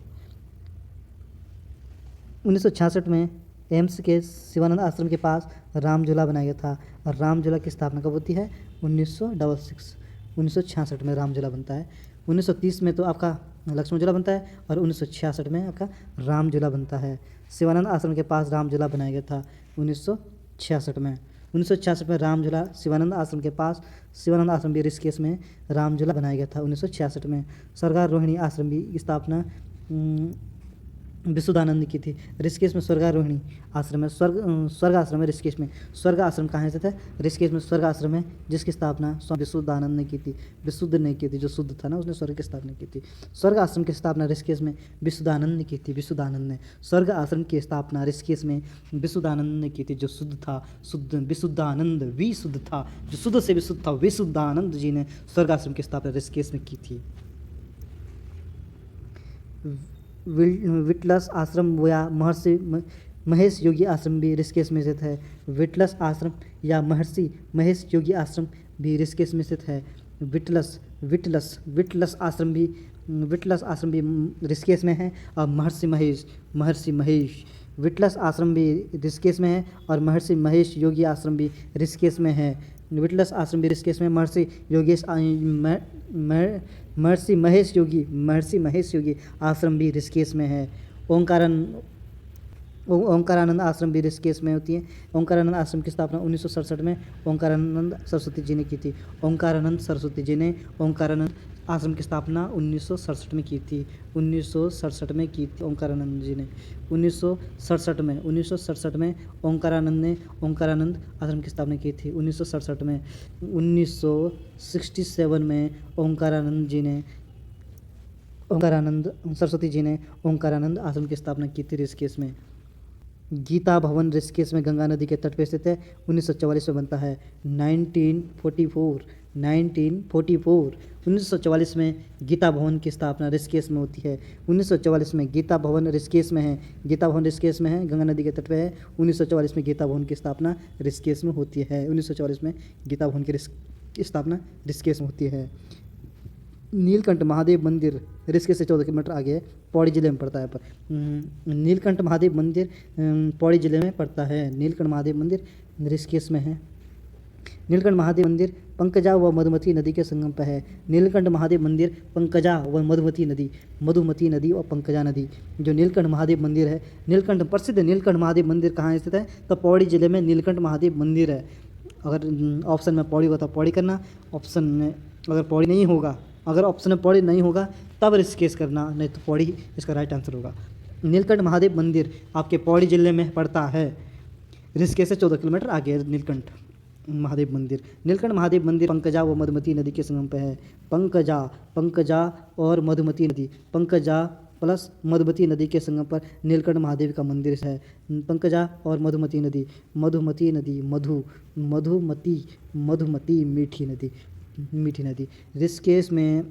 1966 में एम्स के शिवानंद आश्रम के पास राम झूला बनाया गया था। और राम झूला की स्थापना कब होती है? 1966 में राम झूला बनता है। 1930 में तो आपका लक्ष्मण झूला बनता है और 1966 में आपका राम झूला बनता है। शिवानंद आश्रम के पास राम झूला बनाया गया था 1966 में। 1966 में राम झूला शिवानंद आश्रम के पास, शिवानंद आश्रम भी ऋषिकेश में राम झूला बनाया गया था 1966 में। स्वर्गारोहिणी आश्रम की स्थापना विशुद्धानंद की थी। ऋषिकेश में स्वर्गारोहिणी आश्रम है। स्वर्ग आश्रम है ऋषिकेश में। स्वर्ग आश्रम कहाँ स्थित है? ऋषिकेश में स्वर्ग आश्रम है, जिसकी स्थापना स्वामी विशुद्धानंद ने की थी। विशुद्ध ने की थी, जो शुद्ध था ना, उसने स्वर्ग की स्थापना की थी। स्वर्ग आश्रम की स्थापना ऋषिकेश में विशुद्धानंद ने की थी। विशुद्धानंद ने स्वर्ग आश्रम की स्थापना ऋषिकेश में विशुद्धानंद ने की थी, जो शुद्ध था। विशुद्धानंद विशुद्ध था, जो शुद्ध से विशुद्ध था। विशुद्धानंद जी ने स्वर्ग आश्रम की स्थापना ऋषिकेश में की थी। विटलस आश्रम या महर्षि महेश योगी आश्रम भी ऋषिकेश में स्थित है। विटलस आश्रम या महर्षि महेश योगी आश्रम भी ऋषिकेश में स्थित है। विटलस आश्रम भी ऋषिकेश में है और महर्षि महेश विटलस आश्रम भी ऋषिकेश में है और महर्षि महेश योगी आश्रम भी ऋषिकेश में है। विटलस आश्रम भी ऋषिकेश में, महर्षि महेश योगी आश्रम भी ऋषिकेश में है। ओंकारानंद आश्रम भी ऋषिकेश में होती है। ओंकारानंद आश्रम की स्थापना 1967 में ओंकारानंद सरस्वती जी ने की थी। ओंकारानंद सरस्वती जी ने ओंकारानंद आश्रम की स्थापना 1967 में की थी। 1967 में की थी ओंकारानंद जी ने। 1967 में ओंकारानंद ने ओंकारानंद आश्रम की स्थापना की थी। 1967 में 1967 में ओंकारानंद सरस्वती जी ने ओंकारानंद आश्रम की स्थापना की थी ऋषिकेश में। गीता भवन ऋषिकेश में गंगा नदी के तट पर स्थित है। 1944 में बनता है। 1944 में गीता भवन की स्थापना ऋषिकेश में होती है। 1944 में गीता भवन ऋषिकेश में है। गंगा नदी के तट पे है। 1944 में गीता भवन की स्थापना ऋषिकेश में होती है। 1944 में गीता भवन की स्थापना ऋषिकेश में होती है। नीलकंठ महादेव मंदिर ऋषिकेश से 14 किलोमीटर आगे है, पौड़ी जिले में पड़ता है। पर नीलकंठ महादेव मंदिर पौड़ी जिले में पड़ता है। नीलकंठ महादेव मंदिर ऋषिकेश में है। नीलकंठ महादेव मंदिर पंकजा व मधुमती नदी के संगम पर है। नीलकंठ महादेव मंदिर पंकजा व मधुमती नदी और पंकजा नदी, जो नीलकंठ महादेव मंदिर है। प्रसिद्ध नीलकंठ महादेव मंदिर कहाँ स्थित है? तो पौड़ी जिले में नीलकंठ महादेव मंदिर है। अगर ऑप्शन में पौड़ी होता पौड़ी करना, ऑप्शन में अगर पौड़ी नहीं होगा, अगर ऑप्शन में पौड़ी नहीं होगा तब ऋषिकेश करना, नहीं तो पौड़ी इसका राइट आंसर होगा। नीलकंठ महादेव मंदिर आपके पौड़ी जिले में पड़ता है। ऋषिकेश से 14 किलोमीटर आगे है नीलकंठ महादेव मंदिर। नीलकंठ महादेव मंदिर पंकजा व मधुमती नदी के संगम पर है। पंकजा और मधुमती नदी, पंकजा प्लस मधुमती नदी के संगम पर नीलकंठ महादेव का मंदिर है। पंकजा और मधुमती नदी, मधुमती मीठी नदी। ऋषिकेश में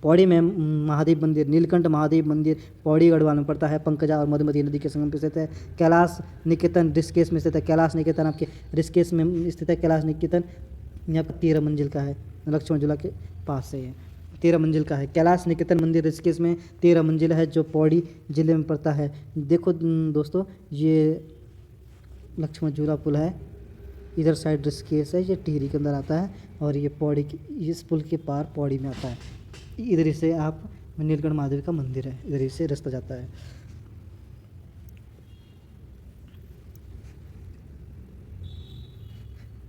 पौड़ी में महादेव मंदिर, नीलकंठ महादेव मंदिर पौड़ी गढ़वाल में पड़ता है। पंकजा और मधुमती नदी के संगम पर स्थित है। कैलाश निकेतन ऋषिकेश में स्थित है। कैलाश निकेतन आपके ऋषिकेश में स्थित है। कैलाश निकेतन यहाँ पर 13 मंजिल का है, लक्ष्मण झूला के पास से है। 13 मंजिल का है। कैलाश निकेतन मंदिर ऋषिकेश में 13 मंजिल है, जो पौड़ी जिले में पड़ता है। देखो दोस्तों, ये लक्ष्मण झूला पुल है, इधर साइड ऋषिकेश है, ये टिहरी के अंदर आता है और ये पौड़ी इस पुल के पार पौड़ी में आता है। इधर से आप नीलकंठ महादेव का मंदिर है, इधर से रास्ता जाता है।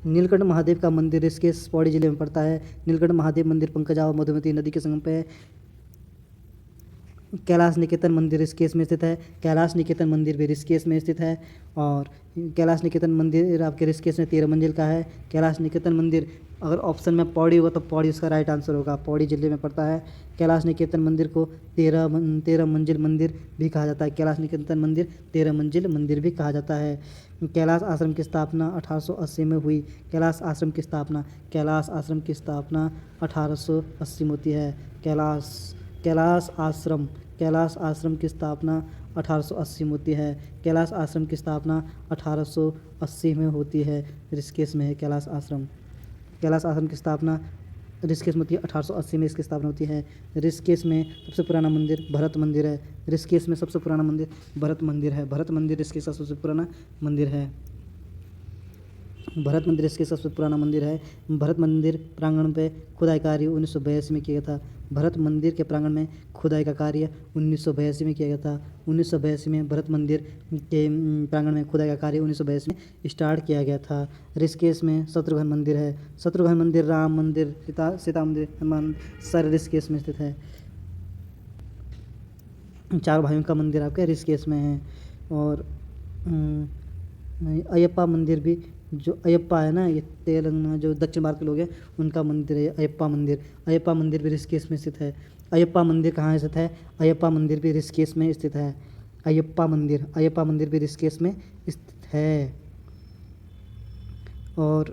नीलकंठ महादेव का मंदिर ऋषिकेश पौड़ी जिले में पड़ता है। नीलकंठ महादेव मंदिर पंकजा और मधुमती नदी के संगम पे है। कैलाश निकेतन मंदिर ऋषिकेश में स्थित है। कैलाश निकेतन मंदिर भी ऋषिकेश में स्थित है और कैलाश निकेतन मंदिर आपके ऋषिकेश में 13 मंजिल का है। कैलाश निकेतन मंदिर अगर ऑप्शन में पौड़ी होगा तो पौड़ी उसका राइट आंसर होगा, पौड़ी जिले में पड़ता है। कैलाश निकेतन मंदिर को 13 मंजिल मंदिर भी कहा जाता है। कैलाश निकेतन मंदिर 13 मंजिल मंदिर भी कहा जाता है। कैलाश आश्रम की स्थापना 1880 में हुई। कैलाश आश्रम की स्थापना 1880 में होती है। कैलाश आश्रम की स्थापना 1880 में होती है। कैलाश आश्रम की स्थापना 1880 में होती है। ऋषिकेश में है कैलाश आश्रम। कैलाश आश्रम की स्थापना ऋषिकेश में होती है, 1880 में इसकी स्थापना होती है। ऋषिकेश में सबसे पुराना मंदिर भरत मंदिर है। ऋषिकेश में सबसे पुराना मंदिर भरत मंदिर है। भरत मंदिर ऋषिकेश का सबसे पुराना मंदिर है। भरत मंदिर इसके सबसे पुराना मंदिर है। भरत मंदिर प्रांगण पे खुदाई कार्य 1982 में किया गया था। भरत मंदिर के प्रांगण में खुदाई का कार्य 1982 में किया गया था। 1982 में भरत मंदिर के प्रांगण में खुदाई का कार्य 1982 में स्टार्ट किया गया था। ऋषिकेश में शत्रुघ्न मंदिर है। शत्रुघ्न मंदिर, राम मंदिर, सीता मंदिर, हनुमान सारे ऋषिकेश में स्थित है। 4 भाइयों का मंदिर आपके ऋषिकेश में है। और अयप्पा मंदिर भी, जो अयप्पा है ना, ये तेलंगाना जो दक्षिण भारत के लोग हैं उनका मंदिर है अयप्पा मंदिर। अयप्पा मंदिर भी ऋषिकेश में स्थित है। अयप्पा मंदिर कहाँ स्थित है? अयप्पा मंदिर भी ऋषिकेश में स्थित है। अयप्पा मंदिर भी ऋषिकेश में स्थित है। और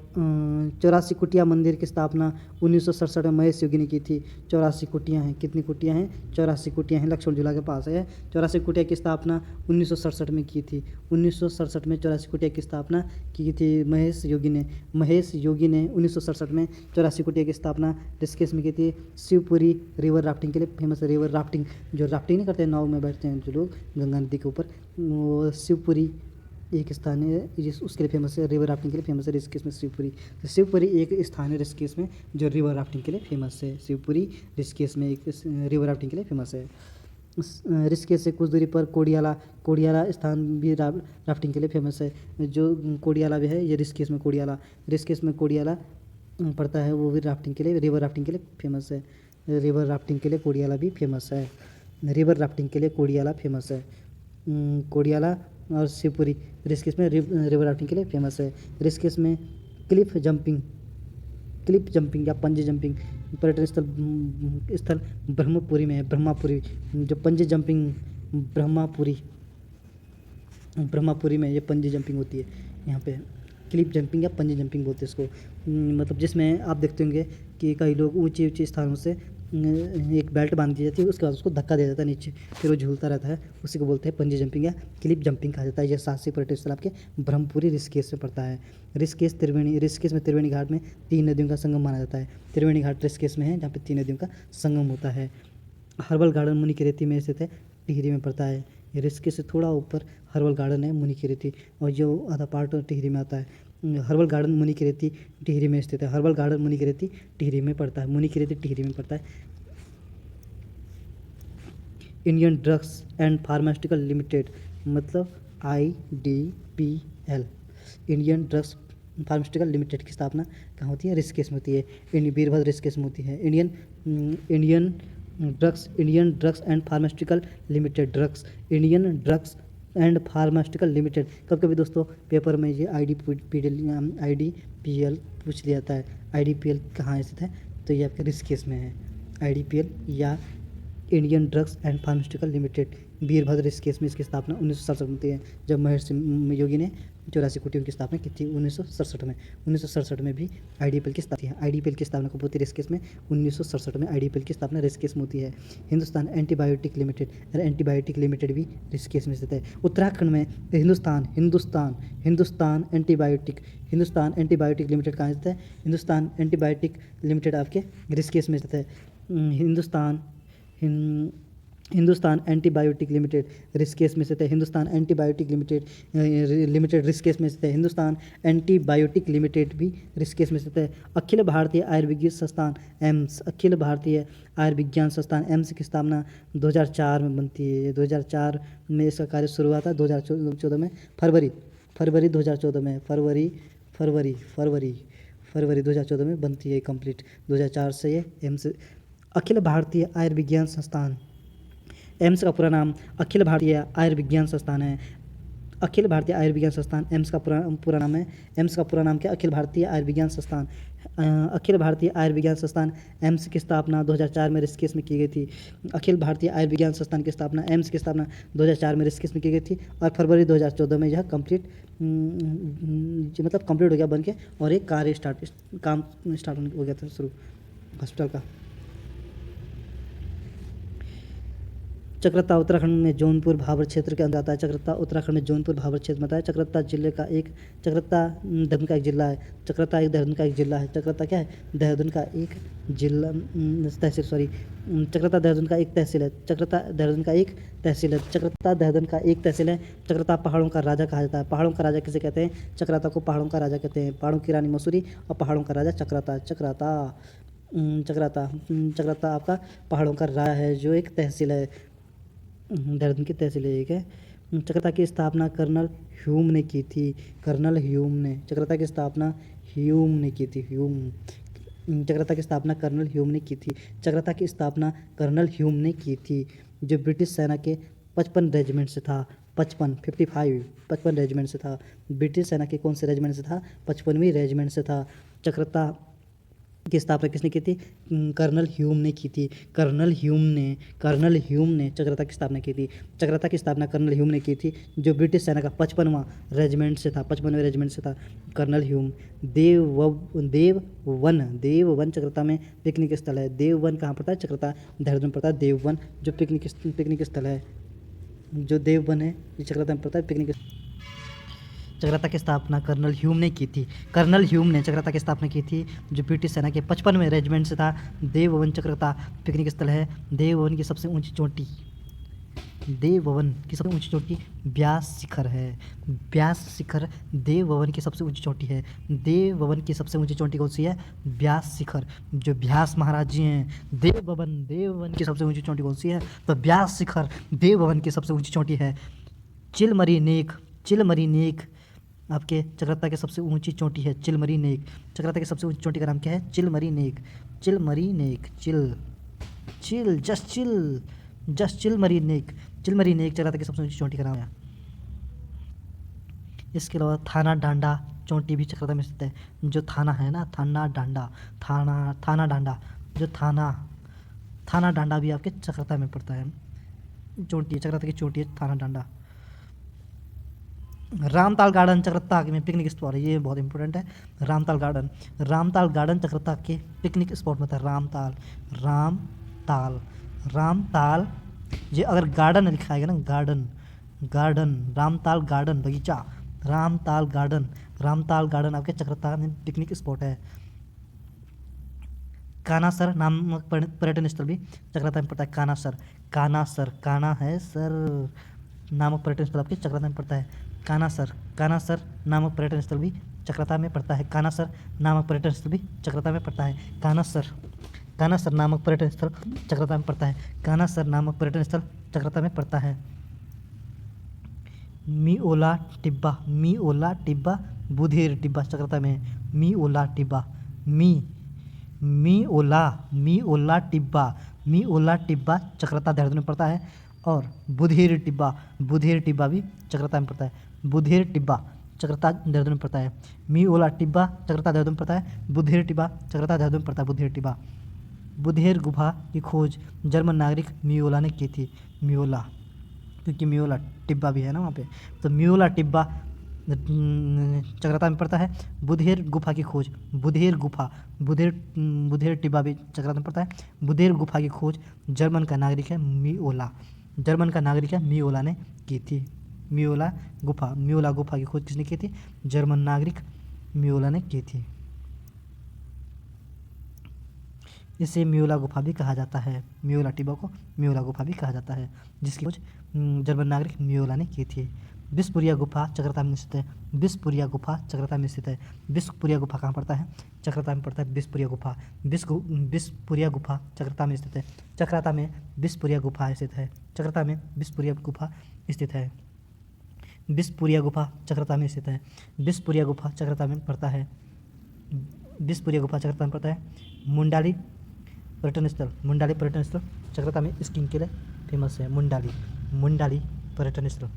84 कुटिया मंदिर की स्थापना 1967 में महेश योगी ने की थी। 84 कुटियाँ हैं। कितनी कुटियाँ हैं? 84 कुटियाँ हैं। लक्ष्मण झूला के पास है। 84 कुटिया की स्थापना 1967 में की थी। 1967 में 84 कुटिया की स्थापना की थी महेश योगी ने 1967 में 84 कुटिया की स्थापना ऋषिकेश में की थी। शिवपुरी रिवर राफ्टिंग के लिए फेमस है। रिवर राफ्टिंग, जो राफ्टिंग नहीं करते नाव में बैठते हैं जो लोग गंगा नदी के ऊपर, वो शिवपुरी एक स्थान है जिस उसके लिए फेमस है, रिवर राफ्टिंग के लिए फेमस है ऋषिकेश में शिवपुरी। तो शिवपुरी एक स्थान है ऋषिकेश में जो रिवर राफ्टिंग के लिए फेमस है। शिवपुरी ऋषिकेश में एक रिवर राफ्टिंग के लिए फेमस है। ऋषिकेश से कुछ दूरी पर कोडियाला स्थान भी राफ्टिंग के लिए फेमस है। जो कोडियाला भी है ये ऋषिकेश में कोडियाला पड़ता है, वो भी राफ्टिंग के लिए, रिवर राफ्टिंग के लिए फेमस है। रिवर राफ्टिंग के लिए कोडियाला भी फेमस है। रिवर राफ्टिंग के लिए कोडियाला फेमस है। कोडियाला और शिवपुरी ऋषिकेश में रिवर राफ्टिंग के लिए फेमस है। ऋषिकेश में क्लिफ जंपिंग या पंजी जंपिंग पर्यटन स्थल ब्रह्मपुरी में है। ब्रह्मापुरी जो पंजी जंपिंग ब्रह्मापुरी में ये पंजी जंपिंग होती है। यहाँ पे क्लिफ जंपिंग या पंजी जंपिंग बोलते हैं इसको। मतलब जिसमें आप देखते होंगे कि कई लोग ऊंचे स्थानों से एक बेल्ट बांध दी जाती है, उसके बाद उसको धक्का दिया जाता है नीचे, फिर वो झूलता रहता है, उसी को बोलते हैं पंजी जंपिंग या क्लिप जंपिंग कहा जाता है। यह साहसिक पर्यटन स्थल आपके ब्रह्मपुरी ऋषिकेश में पड़ता है। ऋषिकेश में त्रिवेणी घाट में 3 नदियों का संगम माना जाता है। त्रिवेणी घाट ऋषिकेश में है जहाँ पे 3 नदियों का संगम होता है। हर्बल गार्डन मुनिकीरेती में स्थित है, टिहरी में पड़ता है। ऋषिकेश से थोड़ा ऊपर हर्बल गार्डन है मुनिकीरेती, और जो आधा पार्ट टिहरी में आता है। हर्बल गार्डन मुनिकीरेती टिहरी में स्थित है। हर्बल गार्डन मुनिकीरेती टिहरी में पड़ता है। मुनिकीरेती टिहरी में पड़ता है। Indian drugs and pharmaceutical limited मतलब IDPL, Indian drugs pharmaceutical limited की स्थापना कहाँ होती है? ऋषिकेश में होती है। वीरभद्र ऋषिकेश में होती है। Indian drugs and pharmaceutical limited, Indian drugs and pharmaceutical limited. कभी कभी दोस्तों पेपर में ये IDPL पूछ लिया जाता है। IDPL कहाँ स्थित है? तो ये आपके ऋषिकेश में है। IDPL या Indian drugs and pharmaceutical limited Virbhadra Rishikesh में इसकी स्थापना 1967 में होती है, जब महेश योगी ने 84 कुटियों की स्थापना की थी 1967 में भी IDPL की स्थापना है। IDPL की स्थापना कब होती है? ऋषिकेश में 1967 में IDPL की स्थापना ऋषिकेश में होती है। हिंदुस्तान एंटीबायोटिक लिमिटेड भी ऋषिकेश में स्थित है। उत्तराखंड में हिंदुस्तान एंटीबायोटिक लिमिटेड कहाँ स्थित है? हिंदुस्तान एंटीबायोटिक लिमिटेड आपके ऋषिकेश में स्थित है। हिंदुस्तान एंटीबायोटिक लिमिटेड ऋषिकेश में स्थित है। हिंदुस्तान एंटीबायोटिक लिमिटेड ऋषिकेश में स्थित है। हिंदुस्तान एंटीबायोटिक लिमिटेड भी ऋषिकेश में स्थित है। अखिल भारतीय आयुर्विज्ञान संस्थान एम्स की स्थापना 2004 में बनती है। 2004 में इसका कार्य शुरू हुआ था। 2014 में फरवरी फरवरी फरवरी फरवरी 2014 में बनती है कंप्लीट। 2004 से ये एम्स अखिल भारतीय आयुर्विज्ञान संस्थान, एम्स का पूरा नाम अखिल भारतीय आयुर्विज्ञान संस्थान है। अखिल भारतीय आयुर्विज्ञान संस्थान एम्स का पूरा नाम है। एम्स का पूरा नाम क्या? अखिल भारतीय आयुर्विज्ञान संस्थान। अखिल भारतीय आयुर्विज्ञान संस्थान एम्स की स्थापना 2004 में ऋषिकेश में की गई थी। अखिल भारतीय आयुर्विज्ञान संस्थान की स्थापना, एम्स की स्थापना 2004 में ऋषिकेश में की गई थी और फरवरी 2014 में यह कंप्लीट मतलब कंप्लीट हो गया बन के, और एक काम स्टार्ट हो गया था शुरू हॉस्पिटल का। चक्रता उत्तराखंड में जौनपुर भाबर क्षेत्र के अंदर आता है। चक्रता उत्तराखंड में जौनपुर भाबर क्षेत्र में आता है। चक्रता जिले का एक देहरादून का एक जिला है। चक्रता एक देहरादून का एक जिला है। चक्रता क्या है? देहरादून का एक जिला तहसील, सॉरी चक्रता देहरादून का एक तहसील है। चक्रता देहरादून का एक तहसील है। चक्रता देहरादून का एक तहसील है। चक्रता पहाड़ों का राजा कहा जाता है। पहाड़ों का राजा किसे कहते हैं? चक्रता को पहाड़ों का राजा कहते हैं। पहाड़ों की रानी मसूरी और पहाड़ों का राजा चक्रता। चक्रता आपका पहाड़ों का राजा है, जो एक तहसील है, देहरादून की तहसील एक है। चक्रता की स्थापना कर्नल ह्यूम ने की थी। कर्नल ह्यूम ने चक्रता की स्थापना ह्यूम ने की थी। चक्रता की स्थापना कर्नल ह्यूम ने की थी। चक्रता की स्थापना कर्नल ह्यूम ने की थी, जो ब्रिटिश सेना के 55 रेजिमेंट से था। 55 रेजिमेंट से था। ब्रिटिश सेना के कौन से रेजिमेंट से था? 55वीं रेजिमेंट से था। चक्रता की स्थापना किसने की थी? कर्नल ह्यूम ने की थी। कर्नल ह्यूम ने चक्रता की स्थापना की थी। चक्रता की स्थापना कर्नल ह्यूम ने की थी, जो ब्रिटिश सेना का 55वां रेजिमेंट से था। 55वें रेजिमेंट से था कर्नल ह्यूम। देववन चक्रता में पिकनिक स्थल है। देववन कहाँ पड़ता है? चक्रता देहरादून पड़ता है। देववन जो पिकनिक स्थल है, जो देववन है, ये चक्रता में पड़ता है पिकनिक। चक्रता की स्थापना कर्नल ह्यूम ने की थी। कर्नल ह्यूम ने चक्रता की स्थापना की थी, जो ब्रिटिश सेना के 55वें रेजिमेंट से था। देववन चक्रता पिकनिक स्थल है। देववन की सबसे ऊंची चोटी ब्यास शिखर है। ब्यास शिखर देववन की सबसे ऊंची चोटी है। देववन की सबसे ऊंची चोटी कौन सी है? ब्यास शिखर, जो व्यास महाराज जी हैं। देववन की सबसे ऊंची चोटी कौन सी है? तो ब्यास शिखर देववन की सबसे ऊंची चोटी है। चिलमरी नेक आपके चक्रता की सबसे ऊंची चोटी है। चिलमरी नेक चक्रता की सबसे ऊंची चोटी का नाम क्या है? चिलमरी नेक चिलमरी नेक चक्रता की सबसे ऊंची चोटी का नाम है। इसके अलावा थाना डांडा चोटी भी चक्रता में स्थित है। जो थाना है ना, थाना डांडा जो थाना डांडा भी आपके चक्रता में पड़ता है। चोटी चक्रता की चोटी है थाना डांडा। रामताल गार्डन चक्रता में पिकनिक स्पॉट है, ये बहुत इंपॉर्टेंट है। रामताल गार्डन चक्रता के पिकनिक स्पॉट में था। रामताल ये अगर गार्डन लिखा है ना, गार्डन रामताल गार्डन बगीचा, रामताल गार्डन आपके चक्रता में पिकनिक स्पॉट है। कानासर नामक पर्यटन स्थल भी चक्रता में पड़ता है। काना है सर नामक पर्यटन स्थल आपके चक्रता में पड़ता है। कानासर नामक पर्यटन स्थल भी चक्रता में पड़ता है। कानासर नामक पर्यटन स्थल भी चक्रता में पड़ता है। कानासर नामक पर्यटन स्थल चक्रता में पड़ता है। कानासर नामक पर्यटन स्थल चक्रता में पड़ता है। मिओला टिब्बा बुधेर टिब्बा चक्रता में है। मिओला टिब्बा चक्रता देहरादून में पड़ता है। और बुधेर टिब्बा भी चक्रता में पड़ता है। बुधेर टिब्बा चक्रता देहरादून में पड़ता है। मिओला टिब्बा चक्रता देहरादून में पड़ता है। बुधेर टिब्बा चक्रता देहरादून में पड़ता है। बुधेर गुफा की खोज जर्मन नागरिक मिओला ने की थी। क्योंकि मिओला टिब्बा भी है ना वहाँ पे, तो मिओला टिब्बा चक्रता में पड़ता है। बुधेर गुफा की खोज बुधेर टिब्बा भी चक्रता में पड़ता है। बुधेर गुफा की खोज जर्मन का नागरिक है मिओला ने की थी। मिओला गुफा की खोज किसने की थी? जर्मन नागरिक मिओला ने की थी। इसे मिओला गुफा भी कहा जाता है। मिओला टिब्बा को मिओला गुफा भी कहा जाता है, जिसकी खोज जर्मन नागरिक मिओला ने की थी। बिस्पुरिया गुफा चक्रता में स्थित है। बिस्पुरिया गुफा चक्रता में स्थित है। बिस्पुरिया गुफा कहाँ पड़ता है? चक्रता में पड़ता है। बिस्पुरिया गुफा चक्रता में स्थित है। चक्रता में बिस्पुरिया गुफा स्थित है। बिसपुरिया गुफा चक्रता में स्थित है। बिसपुरिया गुफा चक्रता में पड़ता है। बिसपुरिया गुफा चक्रता में पड़ता है। मुंडाली पर्यटन स्थल, मुंडाली पर्यटन स्थल चक्रता में स्कीइंग के लिए फेमस है। मुंडाली, मुंडाली पर्यटन स्थल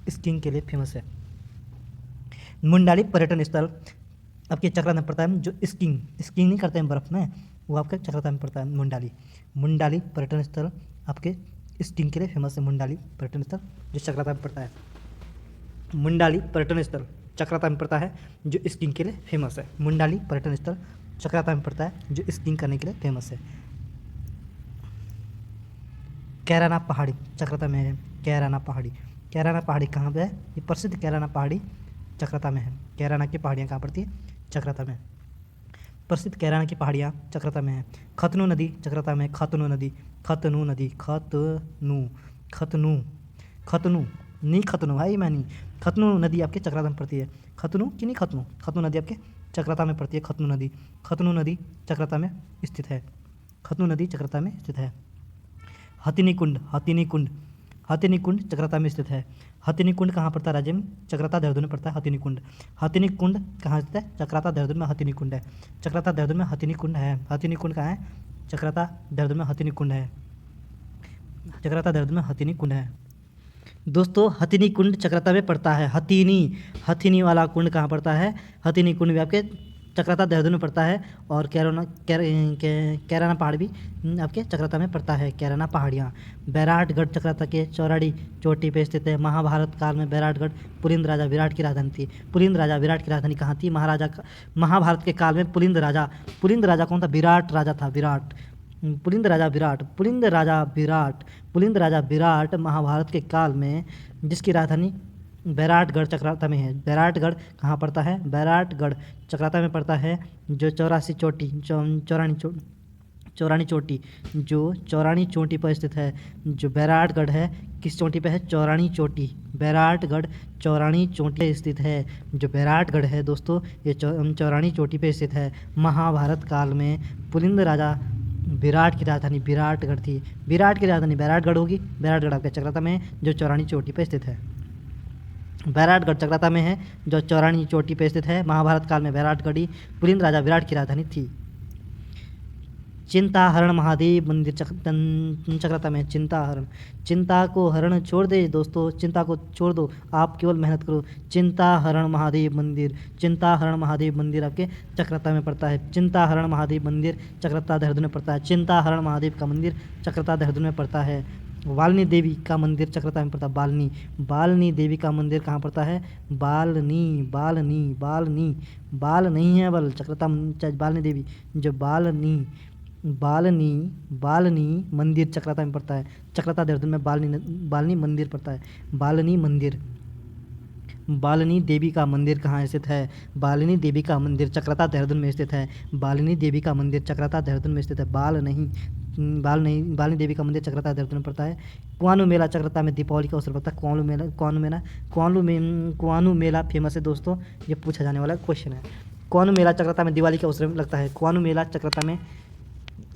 स्कीइंग के लिए फेमस है। मुंडाली पर्यटन स्थल आपके चक्रता में पड़ता है। जो स्कीइंग नहीं करते हैं बर्फ़ में, वो आपके चक्रता में पड़ता है। मुंडाली, मुंडाली पर्यटन स्थल आपके स्कीइंग के लिए फेमस है। मुंडाली पर्यटन स्थल जो चक्रता में पड़ता है। मुंडाली पर्यटन स्थल चक्रता में पड़ता है जो स्कीइंग के लिए फेमस है। मुंडाली पर्यटन स्थल चक्रता में पड़ता है जो स्कीइंग करने के लिए फेमस है। कैराना पहाड़ी चक्रता में है। कैराना पहाड़ी, कैराना पहाड़ी कहाँ पे है? ये प्रसिद्ध कैराना पहाड़ी चक्रता में है। कैराना की पहाड़ियाँ कहाँ पड़ती है? चक्रता में। प्रसिद्ध कैराना की पहाड़ियाँ चक्रता में है। खतनू नदी चक्रता में। खतनू नदी, खतनू नदी, खतनू, खतनू, खतनू नहीं, खतनू भाई मैं नहीं। खतनू नदी आपके चक्रता में पड़ती है। खतनू कि नहीं, खतनू, खतनू नदी आपके चक्रता में पड़ती है। खतनू नदी, खतनू नदी चक्रता में स्थित है। खतनू नदी चक्रता में स्थित है। हथिनी कुंड, हथिनी कुंड, हथिनी कुंड चक्रता में स्थित है। हथिनी कुंड कहाँ पड़ता है? राज्य में चक्रता देहरादून में पड़ता है। हथिनी कुंड, हथिनी कुंड कहाँ स्थित है? चक्रता देहरादून में हथिनी कुंड है। चक्रता देहरादून में हथिनी कुंड है। हथिनी कुंड कहाँ है? चक्रता देहरादून में हथिनी कुंड है। चक्रता देहरादून में हथिनी कुंड है। दोस्तों हथिनी कुंड चक्रता में पड़ता है। हथिनी, हथिनी वाला कुंड कहाँ पड़ता है? हथिनी कुंड भी आपके चक्रता देहरादून में पड़ता है। और कैराना पहाड़ भी आपके चक्रता में पड़ता है। कैराना पहाड़ियाँ। बैराटगढ़ चक्रता के चौराड़ी चोटी पर स्थित है। महाभारत काल में बैराटगढ़ पुलिंद राजा विराट की राजधानी थी। पुलिंद राजा विराट की राजधानी कहाँ थी? महाभारत के काल में पुलिंद राजा कौन था? विराट राजा था। विराट, पुलिंद राजा विराट, पुलिंद राजा विराट, पुलिंद राजा विराट महाभारत के काल में जिसकी राजधानी बैराटगढ़ चक्रता में है। बैराटगढ़ कहाँ पड़ता है? बैराटगढ़ चक्रता में पड़ता है। जो चौरानी चोटी, जो चौरानी चोटी पर स्थित है। जो बैराटगढ़ है किस चोटी पे है? चौरानी चोटी। बैराटगढ़ चौरानी चोटी पे स्थित है। जो बैराटगढ़ है दोस्तों ये चौरानी चोटी पे स्थित है। महाभारत काल में पुलिंद राजा विराट की राजधानी विराटगढ़ थी। विराट की राजधानी बैराटगढ़ होगी। बैराटगढ़ आपके चक्रता में है जो चौरानी चोटी पर स्थित है। बैराटगढ़ चक्रता में है जो चौरानी चोटी पर स्थित है। महाभारत काल में बैराटगढ़ी पुलिंद राजा विराट की राजधानी थी। चिंताहरण महादेव मंदिर चक्रता में। चिंताहरण, चिंता को हरण छोड़ दे दोस्तों, चिंता को छोड़ दो, आप केवल मेहनत करो। चिंताहरण महादेव मंदिर, चिंताहरण महादेव मंदिर आपके चक्रता में पड़ता है। चिंताहरण महादेव मंदिर चक्रता देहरादून में पड़ता है। चिंताहरण महादेव का मंदिर चक्रता देहरादून में पड़ता है। बालनी देवी का मंदिर चक्रता में पड़ता है। बालनी, बालनी देवी का मंदिर कहाँ पड़ता है? बालनी, बालनी, बालनी, बाल नहीं है बल, चक्रता बालनी देवी जो बालनी, बालनी, बालनी मंदिर चक्रता में पड़ता है। चक्रता देहरादून में बालनी मंदिर पड़ता है। बालनी मंदिर, बालनी देवी का मंदिर कहाँ स्थित है? बालनी देवी का मंदिर चक्रता देहरादून में स्थित है। बालनी देवी का मंदिर चक्रता देहरादून में स्थित है। बालनी देवी का मंदिर चक्रता देहरादून में पड़ता है। कुआनू मेला चक्रता में दीपावली का अवसर पड़ता है। कुआनू मेला फेमस है दोस्तों, ये पूछा जाने वाला क्वेश्चन है। कुआनू मेला चक्रता में दिवाली के अवसर में लगता है। कुआनू मेला चक्रता में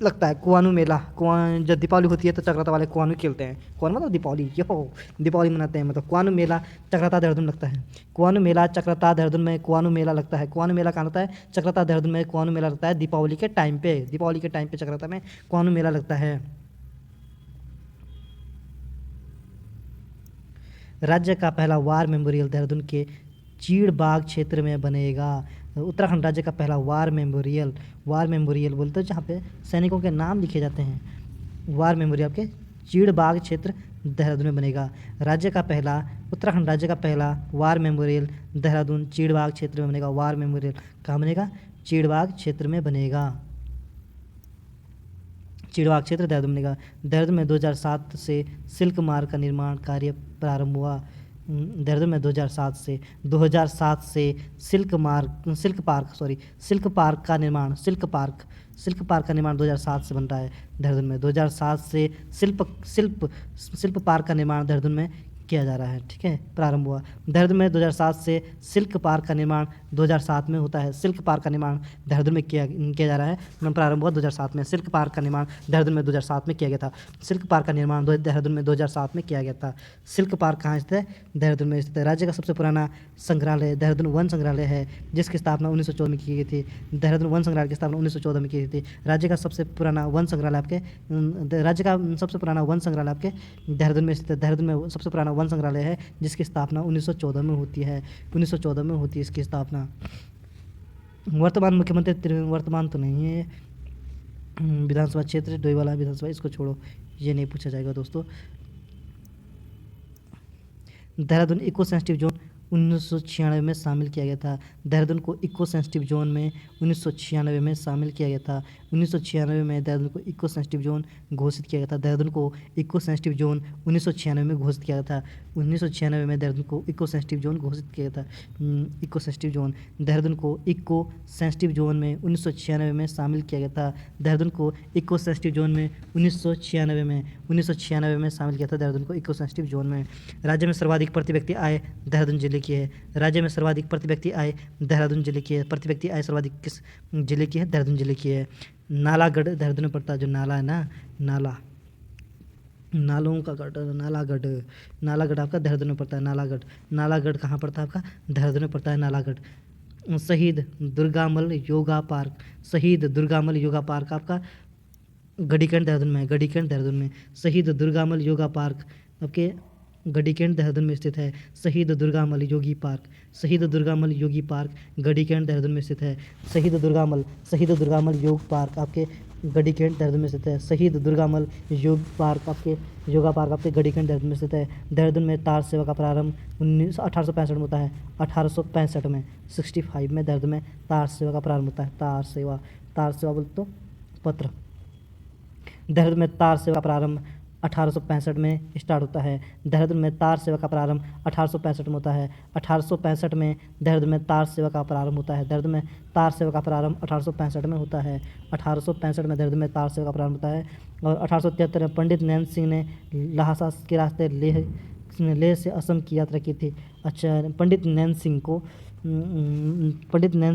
लगता है। कुआनू मेला, जब दीपावली होती है तो चक्रता वाले कुआनू खेलते हैं। कुआनू मतलब दीपावली, दीपावली मनाते हैं, मतलब कुआनू मेला चक्रता देहरादून लगता है। कुआनू मेला चक्रता देहरादून में कुआनू मेला लगता है। कुआनू मेला कहाँ लगता है? चक्रता देहरादून में कुआनू मेला लगता है दीपावली के टाइम पे। दीपावली के टाइम पे चक्रता में कुआनू मेला लगता है। राज्य का पहला वार मेमोरियल देहरादून के चीड़बाग क्षेत्र में बनेगा। उत्तराखंड राज्य का पहला वार मेमोरियल बोलते हैं जहाँ पे सैनिकों के नाम लिखे जाते हैं। वार मेमोरियल के चीड़बाग क्षेत्र देहरादून में बनेगा। उत्तराखंड राज्य का पहला वार मेमोरियल देहरादून चीड़बाग क्षेत्र में बनेगा। वार मेमोरियल कहाँ बनेगा? चीड़बाग क्षेत्र में बनेगा। चीड़बाग क्षेत्र देहरादून बनेगा। देहरादून में 2007 से सिल्क मार्ग का निर्माण कार्य प्रारंभ हुआ। देहरादून में 2007 से सिल्क पार्क का निर्माण 2007 से बन रहा है। देहरादून में 2007 से सिल्क पार्क का निर्माण देहरादून में किया जा रहा है, ठीक है, प्रारंभ हुआ। देहरादून में 2007 से सिल्क पार्क का निर्माण 2007 में होता है। सिल्क पार्क का निर्माण देहरादून में किया जा रहा है, प्रारंभ हुआ 2007 में। सिल्क पार्क का निर्माण देहरादून में 2007 में किया गया था। सिल्क पार्क का निर्माण देहरादून में 2007 में किया गया था। सिल्क पार्क कहाँ स्थित है? देहरादून में स्थित है। राज्य का सबसे पुराना संग्रहालय देहरादून वन संग्रहालय है, जिसकी स्थापना 1914 में की गई थी। देहरादून वन संग्रहालय की स्थापना 1914 में की गई थी। राज्य का सबसे पुराना वन संग्रहालय आपके देहरादून में स्थित है। देहरादून में सबसे पुराना वन संग्रहालय है, जिसकी स्थापना 1914 में होती है। 1914 में होती है इसकी स्थापना। वर्तमान मुख्यमंत्री वर्तमान तो नहीं है। विधानसभा क्षेत्र डोईवाला विधानसभा, इसको छोड़ो, ये नहीं पूछा जाएगा दोस्तों। देहरादून इको सेंसिटिव जोन 1996 में शामिल किया गया था। देहरादून को इको सेंसिटिव जोन में 1996 में शामिल किया गया था। 1996 में देहरादून को इको सेंसिटिव जोन घोषित किया गया था। देहरादून को इको सेंसिटिव जोन 1996 में घोषित किया गया था। 1996 में देहरादून को इको सेंसिटिव जोन घोषित किया गया था। इको सेंसिटिव जोन देहरादून को इको सेंसिटिव जोन में 1996 में शामिल किया गया था। देहरादून को इको सेंसिटिव जोन में 1996 में शामिल किया था। देहरादून को इको सेंसिटिव जोन में। राज्य में सर्वाधिक प्रति व्यक्ति आय देहरादून जिले की है। राज्य में सर्वाधिक प्रति व्यक्ति आय देहरादून जिले की है। प्रति व्यक्ति आय सर्वाधिक किस जिले की है? देहरादून जिले की है। नालागढ़ देहरादून में पड़ता है, जो नाला है ना, नालों का गढ़ नालागढ़ आपका देहरादून में पड़ता है। नालागढ़ कहाँ पड़ता है आपका? देहरादून में पड़ता है नालागढ़। शहीद दुर्गामल योगा पार्क आपका गढ़ीकैंट देहरादून में। शहीद दुर्गामल योगा पार्क आपके गढ़ीकैंट देहरादून में स्थित है। शहीद दुर्गामल योगी पार्क गढ़ीकैंट देहरादून में स्थित है। शहीद दुर्गामल योग पार्क आपके गढ़ीकैंट देहरादून में स्थित है। शहीद दुर्गामल योगा पार्क आपके गढ़ीकैंट देहरादून में स्थित है। देहरादून में तार सेवा का प्रारंभ 1865 में होता है। 1865 में 65 में देहरादून में तार सेवा का प्रारंभ होता है। तार सेवा बोलते तो पत्र। देहरादून में तार सेवा का प्रारंभ 1865 में स्टार्ट होता है। देहरादून में तार सेवा का प्रारंभ 1865 में होता है। 1865 में देहरादून में तार सेवा का प्रारंभ होता है। देहरादून में तार सेवा का प्रारंभ 1865 में होता है। 1865 में देहरादून में तार सेवा का प्रारंभ होता है। और 1873 में पंडित नैन सिंह ने लहासा के रास्ते लेह से असम की यात्रा की थी। अच्छा, पंडित नैन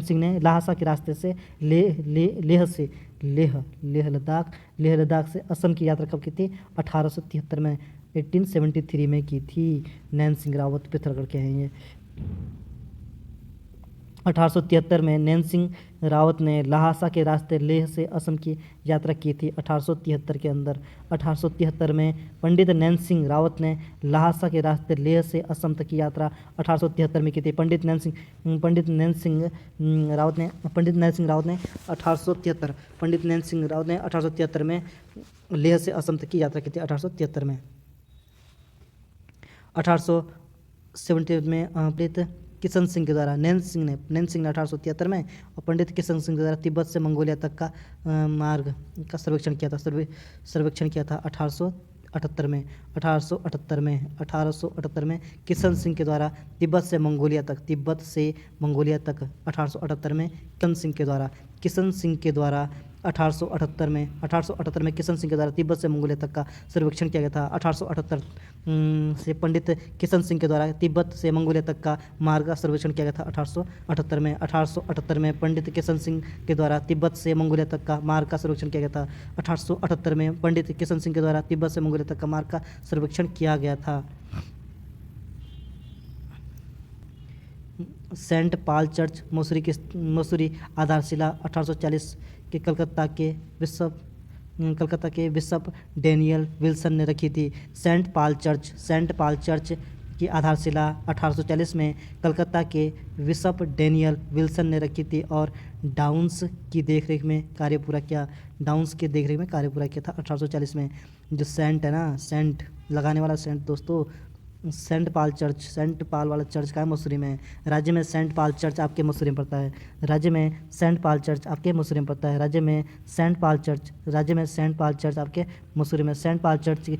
सिंह ने लहासा के रास्ते से लेह लद्दाख से असम की यात्रा कब की थी? 1873 में 1873 में की थी। नैन सिंह रावत पिथौरागढ़ के हैं ये। 1873 में नैन सिंह रावत ने लहासा के रास्ते लेह से असम की यात्रा की थी। 1873 में पंडित नैन सिंह रावत ने लहासा के रास्ते लेह से असम तक की यात्रा 1873 में की थी। पंडित नैन सिंह रावत ने 1873 में लेह से असम तक की यात्रा की थी। 1873 में 1870 में पंडित किशन सिंह के द्वारा नैन सिंह ने 1873 में और पंडित किशन सिंह के द्वारा तिब्बत से मंगोलिया तक का मार्ग का सर्वेक्षण किया था 1878 में किशन सिंह के द्वारा तिब्बत से मंगोलिया तक 1878 में किशन सिंह के द्वारा 1878 में किशन सिंह के द्वारा तिब्बत से मंगोलिया तक का सर्वेक्षण किया गया था। 1878 से पंडित किशन सिंह के द्वारा तिब्बत से मंगोलिया तक का मार्ग का सर्वेक्षण किया गया था। 1878 में पंडित किशन सिंह के द्वारा तिब्बत से मंगोलिया तक का मार्ग का सर्वेक्षण किया गया था। 1878 में पंडित किशन सिंह के द्वारा तिब्बत से मंगोलिया तक का मार्ग का सर्वेक्षण किया गया था। सेंट पॉल चर्च मसूरी आधारशिला 1840 के कलकत्ता के बिशप डेनियल विल्सन ने रखी थी। सेंट पॉल चर्च की आधारशिला 1840 में कलकत्ता के बिशप डेनियल विल्सन ने रखी थी और डाउन्स की देखरेख में कार्य पूरा किया था 1840 में। जो सेंट है ना, सेंट लगाने वाला सेंट दोस्तों, सेंट पॉल वाला चर्च का है मसूरी में। राज्य में सेंट पॉल चर्च आपके मसूरी में पड़ता है। राज्य में सेंट पॉल चर्च आपके मसूरी में सेंट पॉल चर्च की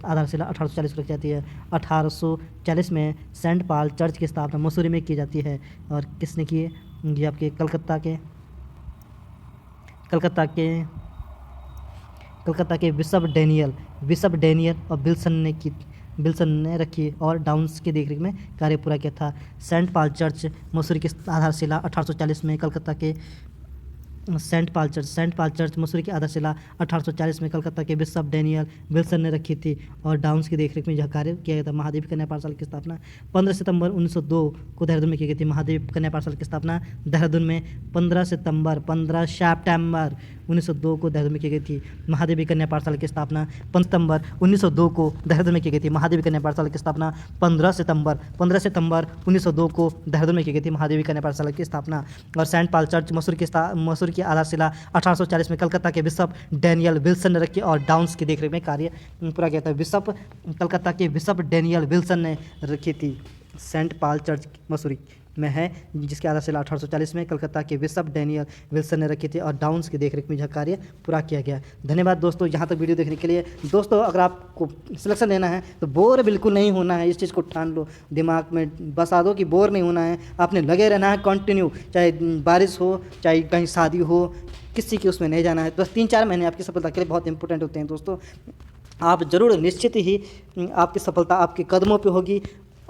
आधारशिला 1840 को रखी जाती है। 1840 में सेंट पॉल चर्च की स्थापना मसूरी में की जाती है। और किसने की है? ये आपके कलकत्ता के बिशप डेनियल और विल्सन ने विल्सन ने रखी और डाउन्स की देखरेख में कार्य पूरा किया था। सेंट पॉल चर्च मसूरी की आधारशिला 1840 में कलकत्ता के सेंट पॉल चर्च मसूरी की आधारशिला 1840 में कलकत्ता के बिशप डैनियल विल्सन ने रखी थी और डाउन्स की देखरेख में यह कार्य किया गया था। महादेवी कन्या पाठशाला की स्थापना 15 सितंबर 1902 को देहरादून में की गई थी। महादेवी कन्या पाठशाला की स्थापना देहरादून में 15 सितंबर 1902 को देहरादून में की गई थी। महादेवी कन्या पाठशाला की स्थापना 15 सितंबर 1902 को देहरादून में की गई थी। महादेवी कन्या पाठशाला की स्थापना 15 सितंबर 1902 को देहरादून में की गई थी। महादेवी कन्या पाठशाला की स्थापना। और सेंट पॉल चर्च मसूरी की आधारशिला 1840 में कलकत्ता के बिशप डैनियल विल्सन ने रखी और डाउन्स की देखरेख में कार्य पूरा किया था। कलकत्ता के बिशप डैनियल विल्सन ने रखी थी। सेंट पॉल चर्च मसूरी में है जिसकी आधारशिला 1840 में कलकत्ता के बिशप डैनियल विल्सन ने रखी थी और डाउन्स की देखरेख में यह कार्य पूरा किया गया। धन्यवाद दोस्तों यहाँ तक वीडियो देखने के लिए। दोस्तों अगर आपको सिलेक्शन लेना है तो बोर बिल्कुल नहीं होना है, इस चीज़ को ठान लो, दिमाग में बसा दो कि बोर नहीं होना है, आपने लगे रहना है कंटिन्यू, चाहे बारिश हो चाहे कहीं शादी हो, किसी की उसमें नहीं जाना है। बस 3-4 महीने आपकी सफलता के लिए बहुत इंपॉर्टेंट होते हैं दोस्तों। आप ज़रूर निश्चित ही आपकी सफलता आपके कदमों पे होगी।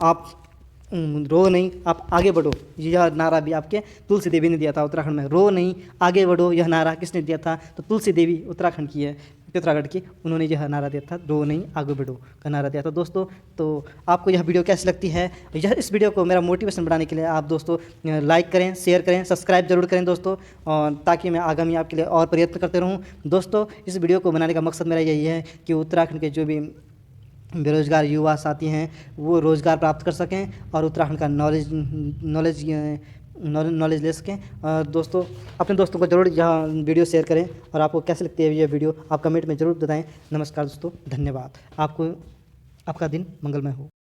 आप रो नहीं, आप आगे बढ़ो, यह नारा भी आपके तुलसी देवी ने दिया था उत्तराखंड में। रो नहीं आगे बढ़ो, यह नारा किसने दिया था? तो तुलसी देवी उत्तराखंड की है, पिथौरागढ़ की, उन्होंने यह नारा दिया था, रो नहीं आगे बढ़ो का नारा दिया था दोस्तों। तो आपको यह वीडियो कैसी लगती है? इस वीडियो को मेरा मोटिवेशन बढ़ाने के लिए आप दोस्तों लाइक करें, शेयर करें, सब्सक्राइब जरूर करें दोस्तों, और ताकि मैं आगामी आपके लिए और प्रयत्न करते रहूँ। दोस्तों इस वीडियो को बनाने का मकसद मेरा यही है कि उत्तराखंड के जो भी बेरोजगार युवा साथी हैं वो रोज़गार प्राप्त कर सकें और उत्तराखंड का नॉलेज ले सकें। दोस्तों अपने दोस्तों को ज़रूर यह वीडियो शेयर करें और आपको कैसे लगती है यह वीडियो आप कमेंट में ज़रूर बताएं। नमस्कार दोस्तों, धन्यवाद। आपका दिन मंगलमय हो।